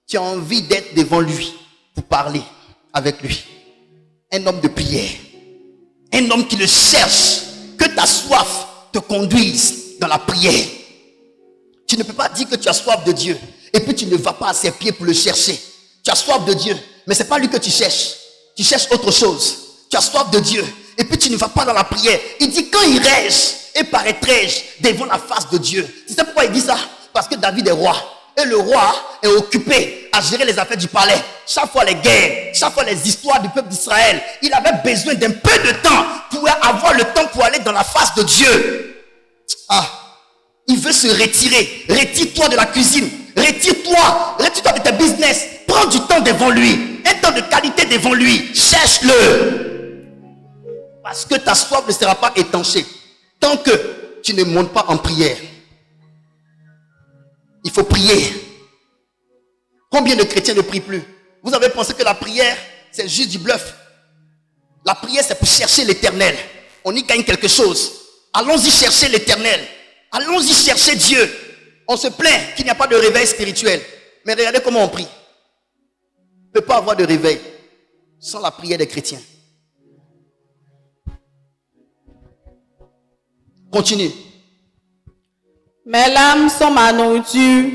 Tu as envie d'être devant lui pour parler avec lui. Un homme de prière. Un homme qui le cherche. Que ta soif te conduise dans la prière. Tu ne peux pas dire que tu as soif de Dieu et puis tu ne vas pas à ses pieds pour le chercher. Tu as soif de Dieu, mais ce n'est pas lui que tu cherches. Tu cherches autre chose. Tu as soif de Dieu et puis tu ne vas pas dans la prière. Il dit, quand irai-je et paraîtrai-je devant la face de Dieu? Tu sais pourquoi il dit ça? Parce que David est roi. Et le roi est occupé à gérer les affaires du palais. Chaque fois les guerres, chaque fois les histoires du peuple d'Israël. Il avait besoin d'un peu de temps pour avoir le temps pour aller dans la face de Dieu. Il veut se retirer. Retire-toi de la cuisine. Retire-toi de tes business. Prends du temps devant lui. Un temps de qualité devant lui. Cherche-le. Parce que ta soif ne sera pas étanchée tant que tu ne montes pas en prière. Il faut prier. Combien de chrétiens ne prient plus? Vous avez pensé que la prière, c'est juste du bluff. La prière, c'est pour chercher l'éternel. On y gagne quelque chose. Allons-y chercher l'éternel. Allons-y chercher Dieu. On se plaint qu'il n'y a pas de réveil spirituel. Mais regardez comment on prie. On ne peut pas avoir de réveil sans la prière des chrétiens. Continue. Mes larmes sont ma nourriture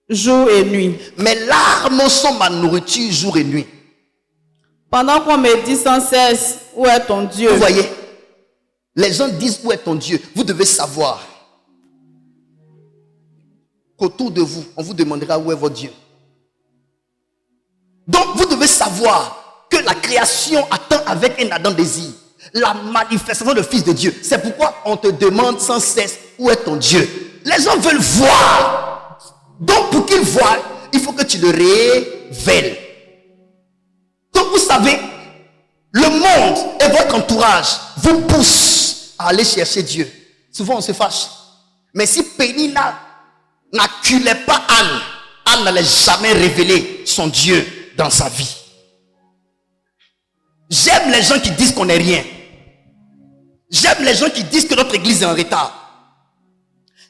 jour et nuit. Mes larmes sont ma nourriture jour et nuit. Pendant qu'on me dit sans cesse, où est ton Dieu? Vous voyez, les gens disent où est ton Dieu. Vous devez savoir qu'autour de vous, on vous demandera où est votre Dieu. Donc vous devez savoir que la création attend avec un ardent désir la manifestation du Fils de Dieu. C'est pourquoi on te demande sans cesse où est ton Dieu. Les gens veulent voir. Donc pour qu'ils voient, il faut que tu le révèles. Donc vous savez, le monde et votre entourage vous poussent à aller chercher Dieu. Souvent on se fâche. Mais si Pénina n'acculait pas Anne, Anne n'allait jamais révéler son Dieu dans sa vie. J'aime les gens qui disent qu'on n'est rien. J'aime les gens qui disent que notre église est en retard.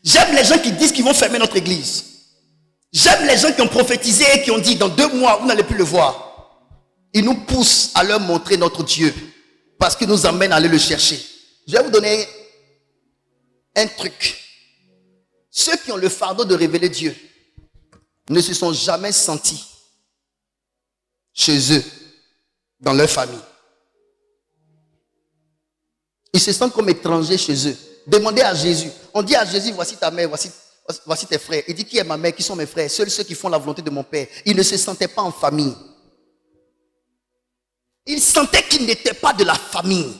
J'aime les gens qui disent qu'ils vont fermer notre église. J'aime les gens qui ont prophétisé et qui ont dit dans 2 mois vous n'allez plus le voir. Ils nous poussent à leur montrer notre Dieu parce qu'ils nous amènent à aller le chercher. Je vais vous donner un truc. Ceux qui ont le fardeau de révéler Dieu ne se sont jamais sentis chez eux, dans leur famille. Ils se sentent comme étrangers chez eux. Demandez à Jésus. On dit à Jésus, voici ta mère, voici tes frères. Il dit, qui est ma mère, qui sont mes frères? Seuls ceux qui font la volonté de mon Père. Ils ne se sentaient pas en famille. Ils sentaient qu'ils n'étaient pas de la famille.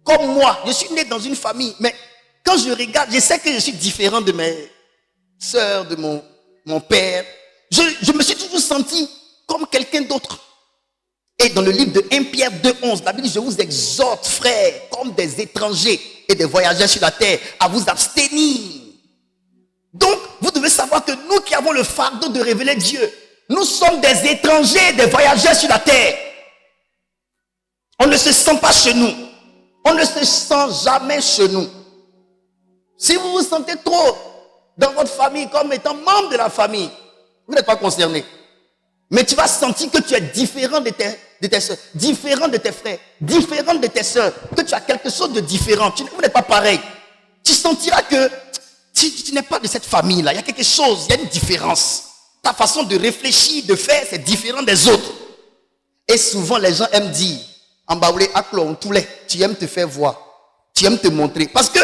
Comme moi, je suis né dans une famille. Mais quand je regarde, je sais que je suis différent de mes sœurs, de mon père. Je me suis toujours senti comme quelqu'un d'autre. Et dans le livre de 1 Pierre 2,11, la Bible dit, je vous exhorte, frères, comme des étrangers et des voyageurs sur la terre, à vous abstenir. Donc, vous devez savoir que nous qui avons le fardeau de révéler Dieu, nous sommes des étrangers, des voyageurs sur la terre. On ne se sent pas chez nous. On ne se sent jamais chez nous. Si vous vous sentez trop dans votre famille comme étant membre de la famille, vous n'êtes pas concerné. Mais tu vas sentir que tu es différent de tes soeurs, différent de tes frères, différent de tes soeurs, que tu as quelque chose de différent. Vous n'êtes pas pareil. Tu sentiras que Tu n'es pas de cette famille-là. Il y a quelque chose, il y a une différence. Ta façon de réfléchir, de faire, c'est différent des autres. Et souvent, les gens aiment dire, tu aimes te faire voir, tu aimes te montrer. Parce que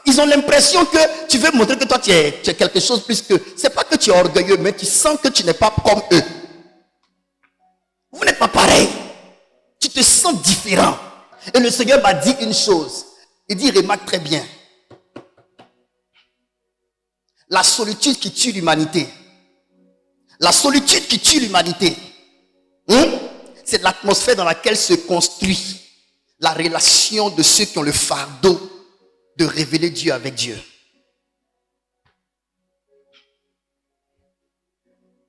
ils ont l'impression que tu veux montrer que toi, tu es quelque chose plus que... C'est pas que tu es orgueilleux, mais tu sens que tu n'es pas comme eux. Vous n'êtes pas pareil. Tu te sens différent. Et le Seigneur m'a dit une chose. Il dit, remarque très bien. La solitude qui tue l'humanité. La solitude qui tue l'humanité. C'est l'atmosphère dans laquelle se construit la relation de ceux qui ont le fardeau de révéler Dieu avec Dieu.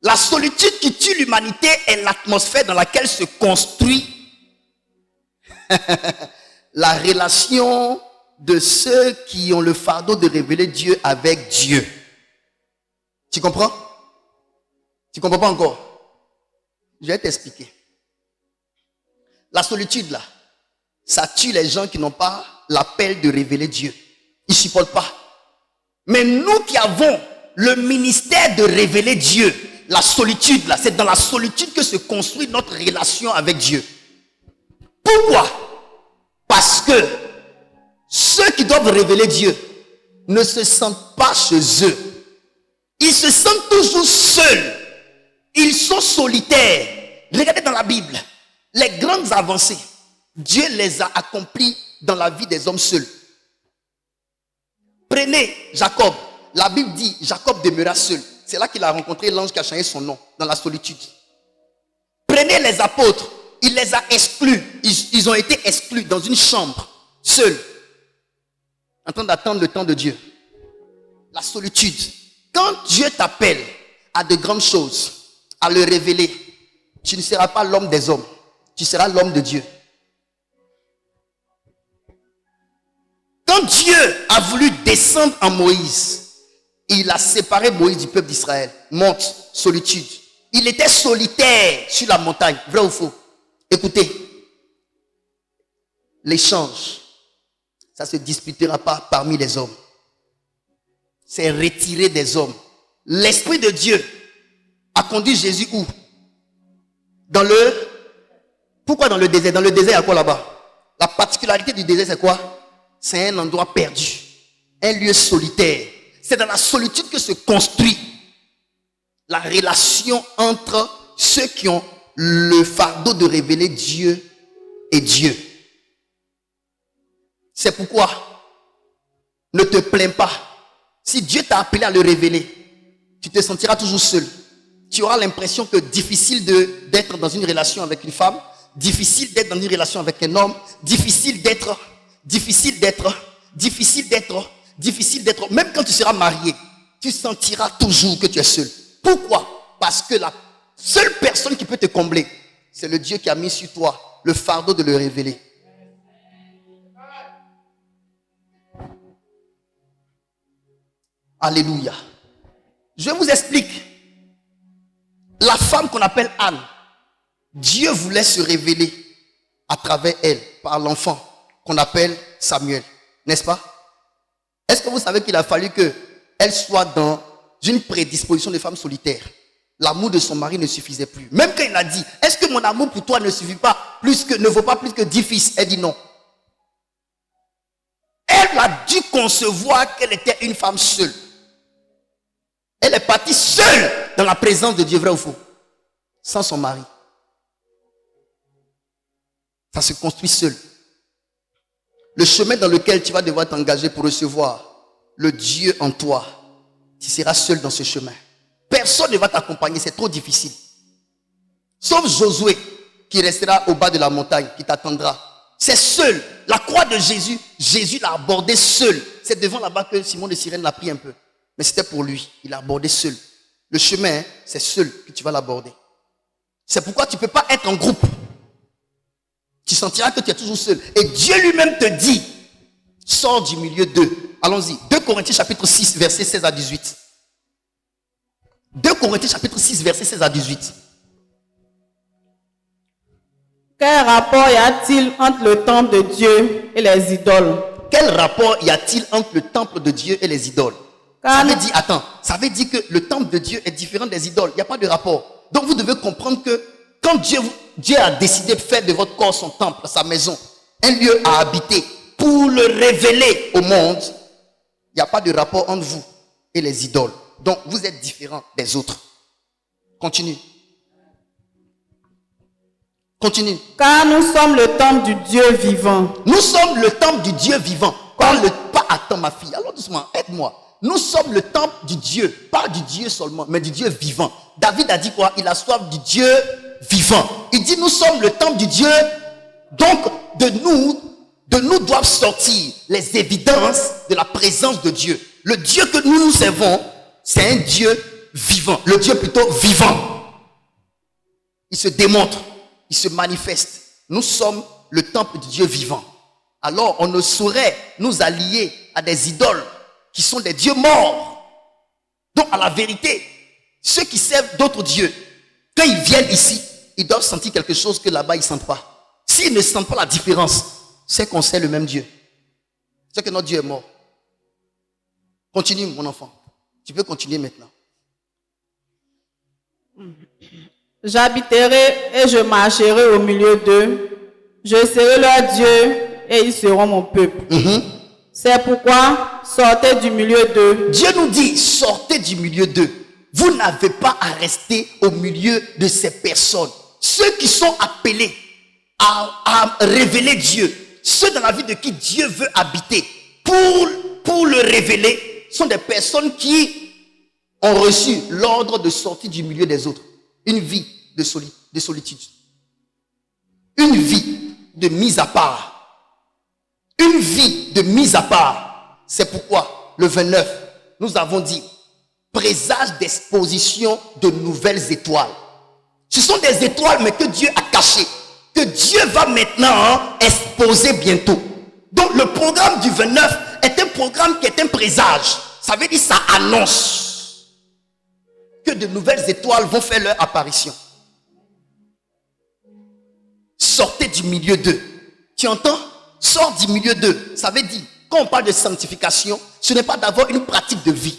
La solitude qui tue l'humanité est l'atmosphère dans laquelle se construit la relation de ceux qui ont le fardeau de révéler Dieu avec Dieu. Tu comprends? Tu comprends pas encore? Je vais t'expliquer. La solitude là, ça tue les gens qui n'ont pas l'appel de révéler Dieu. Ils ne supportent pas. Mais nous qui avons le ministère de révéler Dieu, la solitude là, c'est dans la solitude que se construit notre relation avec Dieu. Pourquoi? Parce que ceux qui doivent révéler Dieu ne se sentent pas chez eux. Ils se sentent toujours seuls. Ils sont solitaires. Regardez dans la Bible, les grandes avancées, Dieu les a accomplies dans la vie des hommes seuls. Prenez Jacob. La Bible dit Jacob demeura seul. C'est là qu'il a rencontré l'ange qui a changé son nom, dans la solitude. Prenez les apôtres. Il les a exclus. Ils ont été exclus dans une chambre, seuls, en train d'attendre le temps de Dieu. La solitude. Quand Dieu t'appelle à de grandes choses, à le révéler, tu ne seras pas l'homme des hommes. Tu seras l'homme de Dieu. Quand Dieu a voulu descendre en Moïse, il a séparé Moïse du peuple d'Israël. Monte, solitude. Il était solitaire sur la montagne. Vrai ou faux? Écoutez, l'échange, ça ne se disputera pas parmi les hommes. C'est retiré des hommes. L'Esprit de Dieu a conduit Jésus où? Pourquoi dans le désert? Dans le désert, il y a quoi là-bas? La particularité du désert, c'est quoi? C'est un endroit perdu. Un lieu solitaire. C'est dans la solitude que se construit la relation entre ceux qui ont le fardeau de révéler Dieu et Dieu. C'est pourquoi ne te plains pas. Si Dieu t'a appelé à le révéler, tu te sentiras toujours seul. Tu auras l'impression que difficile d'être dans une relation avec une femme, difficile d'être dans une relation avec un homme, difficile d'être, même quand tu seras marié, tu sentiras toujours que tu es seul. Pourquoi? Parce que la seule personne qui peut te combler, c'est le Dieu qui a mis sur toi le fardeau de le révéler. Alléluia. Je vous explique. La femme qu'on appelle Anne, Dieu voulait se révéler à travers elle, par l'enfant qu'on appelle Samuel. N'est-ce pas? Est-ce que vous savez qu'il a fallu qu'elle soit dans une prédisposition de femme solitaire? L'amour de son mari ne suffisait plus. Même quand il a dit, est-ce que mon amour pour toi ne vaut pas plus que 10 fils? Elle dit non. Elle a dû concevoir qu'elle était une femme seule. Elle est partie seule dans la présence de Dieu, vrai ou faux? Sans son mari. Ça se construit seul. Le chemin dans lequel tu vas devoir t'engager pour recevoir le Dieu en toi, tu seras seul dans ce chemin. Personne ne va t'accompagner, c'est trop difficile. Sauf Josué, qui restera au bas de la montagne, qui t'attendra. C'est seul. La croix de Jésus, Jésus l'a abordé seul. C'est devant là-bas que Simon de Cyrène l'a pris un peu. Mais c'était pour lui. Il l'a abordé seul. Le chemin, c'est seul que tu vas l'aborder. C'est pourquoi tu ne peux pas être en groupe. Tu sentiras que tu es toujours seul. Et Dieu lui-même te dit, sors du milieu d'eux. Allons-y. 2 Corinthiens chapitre 6, versets 16 à 18. 2 Corinthiens chapitre 6, versets 16 à 18. Quel rapport y a-t-il entre le temple de Dieu et les idoles? quel rapport y a-t-il entre le temple de Dieu et les idoles? Ça veut dire que le temple de Dieu est différent des idoles. Il n'y a pas de rapport. Donc vous devez comprendre que quand Dieu a décidé de faire de votre corps son temple, sa maison, un lieu à habiter, pour le révéler au monde, il n'y a pas de rapport entre vous et les idoles. Donc vous êtes différents des autres. Continue. Continue. Car nous sommes le temple du Dieu vivant. Nous sommes le temple du Dieu vivant. Parle pas. Attends ma fille. Alors doucement, aide-moi. Nous sommes le temple du Dieu. Pas du Dieu seulement, mais du Dieu vivant. David a dit quoi? Il a soif du Dieu vivant. Il dit nous sommes le temple du Dieu. Donc de nous doivent sortir les évidences de la présence de Dieu. Le Dieu que nous servons, c'est un Dieu vivant. Le Dieu plutôt vivant. Il se démontre. Il se manifeste. Nous sommes le temple du Dieu vivant. Alors, on ne saurait nous allier à des idoles qui sont des dieux morts. Donc, à la vérité, ceux qui servent d'autres dieux, quand ils viennent ici, ils doivent sentir quelque chose que là-bas, ils ne sentent pas. S'ils ne sentent pas la différence, c'est qu'on sert le même Dieu. C'est que notre Dieu est mort. Continue, mon enfant. Tu peux continuer maintenant. J'habiterai et je marcherai au milieu d'eux. Je serai leur Dieu et ils seront mon peuple. C'est pourquoi sortez du milieu d'eux. Dieu nous dit, sortez du milieu d'eux. Vous n'avez pas à rester au milieu de ces personnes. Ceux qui sont appelés à révéler Dieu, ceux dans la vie de qui Dieu veut habiter, pour le révéler, sont des personnes qui ont reçu l'ordre de sortir du milieu des autres. Une vie de solitude. Une vie de mise à part. Une vie de mise à part. C'est pourquoi, le 29, nous avons dit, présage d'exposition de nouvelles étoiles. Ce sont des étoiles, mais que Dieu a cachées. Que Dieu va maintenant exposer bientôt. Donc, le programme du 29 est un programme qui est un présage. Ça veut dire, ça annonce que de nouvelles étoiles vont faire leur apparition. Sortez du milieu d'eux. Tu entends? Sors du milieu d'eux. Ça veut dire, quand on parle de sanctification, ce n'est pas d'avoir une pratique de vie.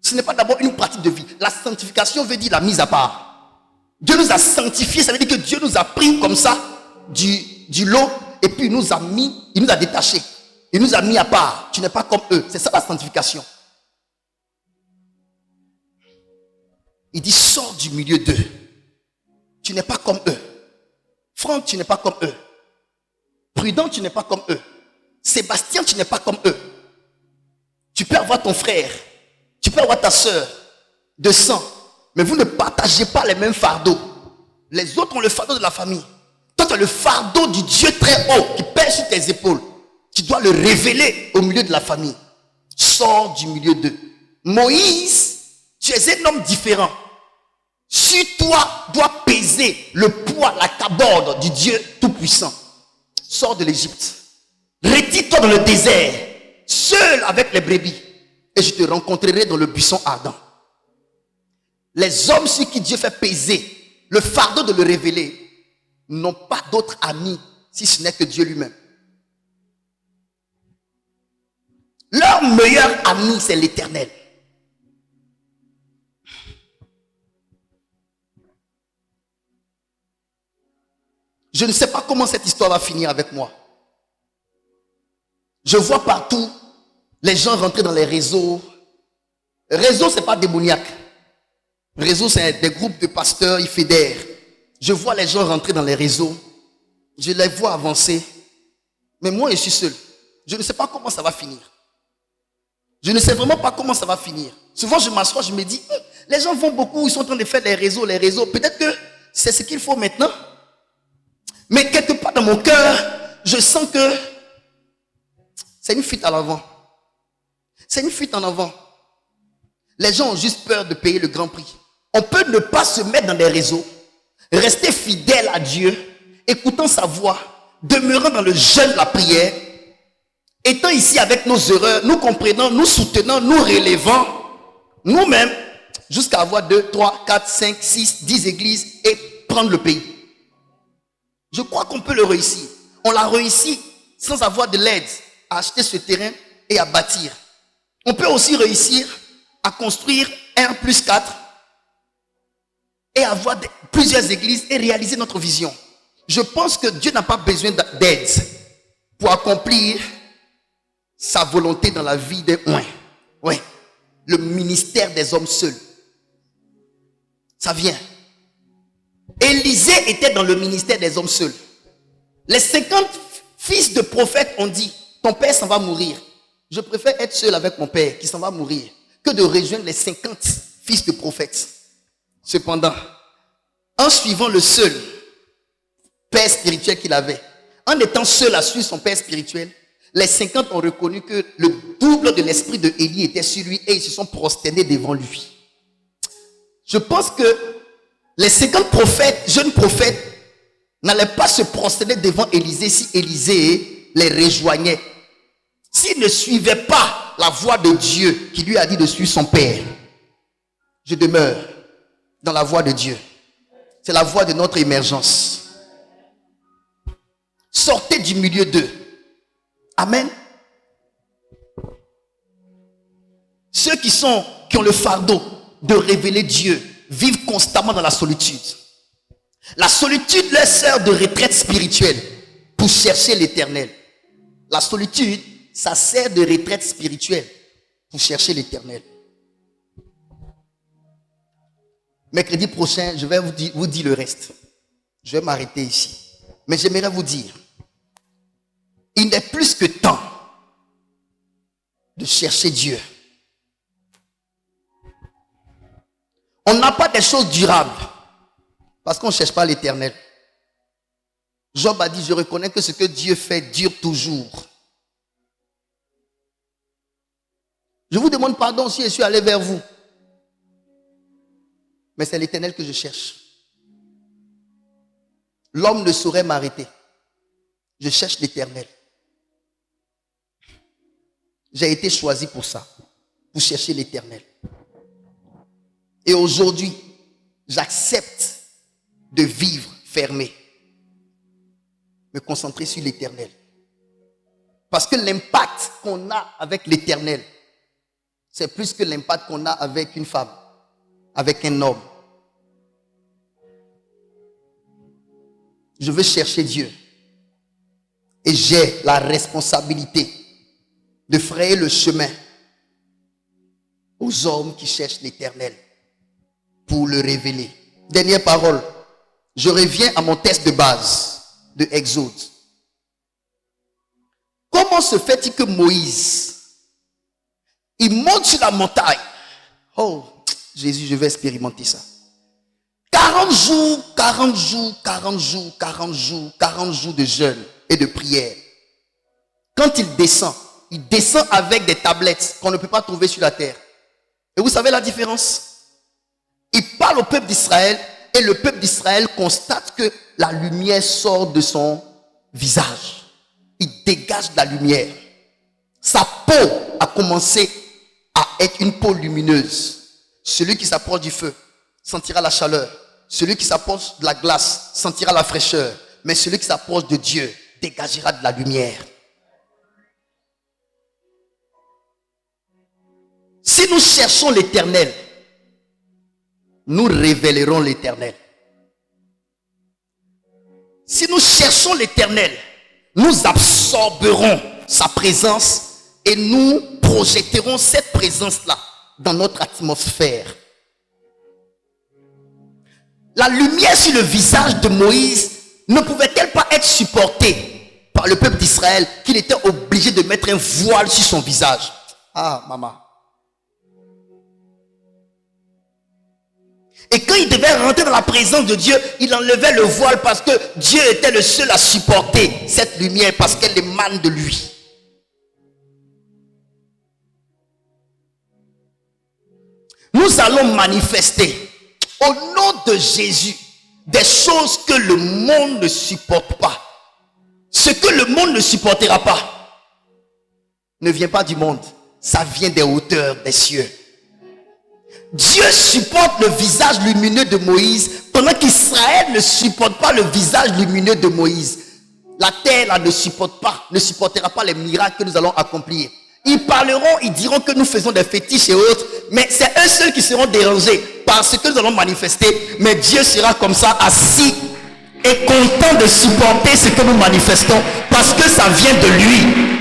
Ce n'est pas d'avoir une pratique de vie. La sanctification veut dire la mise à part. Dieu nous a sanctifiés, ça veut dire que Dieu nous a pris comme ça du lot et puis il nous a détachés. Il nous a mis à part. Tu n'es pas comme eux. C'est ça la sanctification. Il dit, sors du milieu d'eux. Tu n'es pas comme eux. Franck, tu n'es pas comme eux. Prudent, tu n'es pas comme eux. Sébastien, tu n'es pas comme eux. Tu peux avoir ton frère. Tu peux avoir ta soeur de sang. Mais vous ne partagez pas les mêmes fardeaux. Les autres ont le fardeau de la famille. Toi, tu as le fardeau du Dieu très haut qui pèse sur tes épaules. Tu dois le révéler au milieu de la famille. Sors du milieu d'eux. Moïse, tu es un homme différent. Sur toi doit peser le poids, la caborde du Dieu Tout-Puissant. Sors de l'Égypte. Retire-toi dans le désert, seul avec les brebis, et je te rencontrerai dans le buisson ardent. Les hommes sur qui Dieu fait peser le fardeau de le révéler n'ont pas d'autre ami si ce n'est que Dieu lui-même. Leur meilleur ami, c'est l'Éternel. Je ne sais pas comment cette histoire va finir avec moi. Je vois partout les gens rentrer dans les réseaux. Réseau, ce n'est pas démoniaque. Réseau, c'est des groupes de pasteurs, ils fédèrent. Je vois les gens rentrer dans les réseaux. Je les vois avancer. Mais moi, je suis seul. Je ne sais pas comment ça va finir. Je ne sais vraiment pas comment ça va finir. Souvent, je m'assois, je me dis, les gens vont beaucoup, ils sont en train de faire les réseaux. Peut-être que c'est ce qu'il faut maintenant. Mais quelque part dans mon cœur, je sens que c'est une fuite à l'avant. C'est une fuite en avant. Les gens ont juste peur de payer le grand prix. On peut ne pas se mettre dans des réseaux, rester fidèle à Dieu, écoutant sa voix, demeurant dans le jeûne de la prière, étant ici avec nos erreurs, nous comprenant, nous soutenant, nous relevant, nous-mêmes, jusqu'à avoir 2, 3, 4, 5, 6, 10 églises et prendre le pays. Je crois qu'on peut le réussir. On l'a réussi sans avoir de l'aide à acheter ce terrain et à bâtir. On peut aussi réussir à construire 1+4 et avoir plusieurs églises et réaliser notre vision. Je pense que Dieu n'a pas besoin d'aide pour accomplir sa volonté dans la vie des humains. Oui, le ministère des hommes seuls. Ça vient. Élisée était dans le ministère des hommes seuls. Les 50 fils de prophètes ont dit, ton père s'en va mourir. Je préfère être seul avec mon père qui s'en va mourir que de rejoindre les 50 fils de prophètes. Cependant, en suivant le seul père spirituel qu'il avait, en étant seul à suivre son père spirituel, les 50 ont reconnu que le double de l'esprit de Élie était sur lui et ils se sont prosternés devant lui. Je pense que les 50 prophètes, jeunes prophètes, n'allaient pas se prosterner devant Élisée si Élisée les rejoignait. S'il ne suivait pas la voix de Dieu qui lui a dit de suivre son père, je demeure dans la voie de Dieu. C'est la voie de notre émergence. Sortez du milieu d'eux. Amen. Ceux qui ont le fardeau de révéler Dieu vivent constamment dans la solitude. La solitude leur sert de retraite spirituelle pour chercher l'éternel. La solitude, ça sert de retraite spirituelle pour chercher l'éternel. Mercredi prochain, je vais vous dire le reste. Je vais m'arrêter ici. Mais j'aimerais vous dire, il n'est plus que temps de chercher Dieu. On n'a pas des choses durables parce qu'on ne cherche pas l'éternel. Job a dit, je reconnais que ce que Dieu fait dure toujours. Je vous demande pardon si je suis allé vers vous. Mais c'est l'éternel que je cherche. L'homme ne saurait m'arrêter. Je cherche l'éternel. J'ai été choisi pour ça, pour chercher l'éternel. Et aujourd'hui, j'accepte de vivre fermé, me concentrer sur l'éternel. Parce que l'impact qu'on a avec l'éternel, c'est plus que l'impact qu'on a avec une femme, avec un homme. Je veux chercher Dieu. Et j'ai la responsabilité de frayer le chemin aux hommes qui cherchent l'éternel pour le révéler. Dernière parole. Je reviens à mon texte de base de Exode. Comment se fait-il que Moïse, il monte sur la montagne? Oh, Jésus, je vais expérimenter ça. 40 jours, 40 jours, 40 jours, 40 jours, 40 jours de jeûne et de prière. Quand il descend avec des tablettes qu'on ne peut pas trouver sur la terre. Et vous savez la différence? Il parle au peuple d'Israël et le peuple d'Israël constate que la lumière sort de son visage. Il dégage de la lumière. Sa peau a commencé à être une peau lumineuse. Celui qui s'approche du feu sentira la chaleur. Celui qui s'approche de la glace sentira la fraîcheur. Mais celui qui s'approche de Dieu dégagera de la lumière. Si nous cherchons l'éternel, nous révélerons l'éternel. Si nous cherchons l'éternel, nous absorberons sa présence et nous projetterons cette présence-là dans notre atmosphère. La lumière sur le visage de Moïse ne pouvait-elle pas être supportée par le peuple d'Israël qu'il était obligé de mettre un voile sur son visage? Ah, maman. Et quand il devait rentrer dans la présence de Dieu, il enlevait le voile parce que Dieu était le seul à supporter cette lumière parce qu'elle émane de lui. Nous allons manifester au nom de Jésus des choses que le monde ne supporte pas. Ce que le monde ne supportera pas ne vient pas du monde, ça vient des hauteurs des cieux. Dieu supporte le visage lumineux de Moïse pendant qu'Israël ne supporte pas le visage lumineux de Moïse. La terre là ne supportera pas les miracles que nous allons accomplir. Ils parleront, ils diront que nous faisons des fétiches et autres, mais c'est eux seuls qui seront dérangés par ce que nous allons manifester. Mais Dieu sera comme ça, assis et content de supporter ce que nous manifestons, parce que ça vient de lui.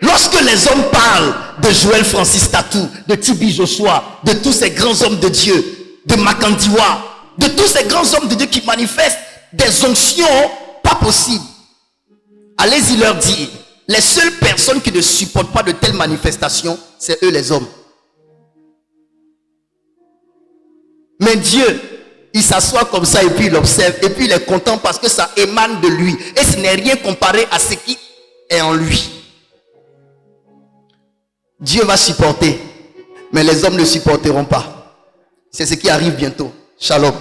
Lorsque les hommes parlent de Joël Francis Tatou, de Tibi Joshua, de tous ces grands hommes de Dieu, de Makandiwa, de tous ces grands hommes de Dieu qui manifestent des onctions pas possibles, allez-y leur dire, les seules personnes qui ne supportent pas de telles manifestations, c'est eux les hommes. Mais Dieu, il s'assoit comme ça et puis il observe et puis il est content parce que ça émane de lui. Et ce n'est rien comparé à ce qui est en lui. Dieu va supporter, mais les hommes ne supporteront pas. C'est ce qui arrive bientôt. Shalom.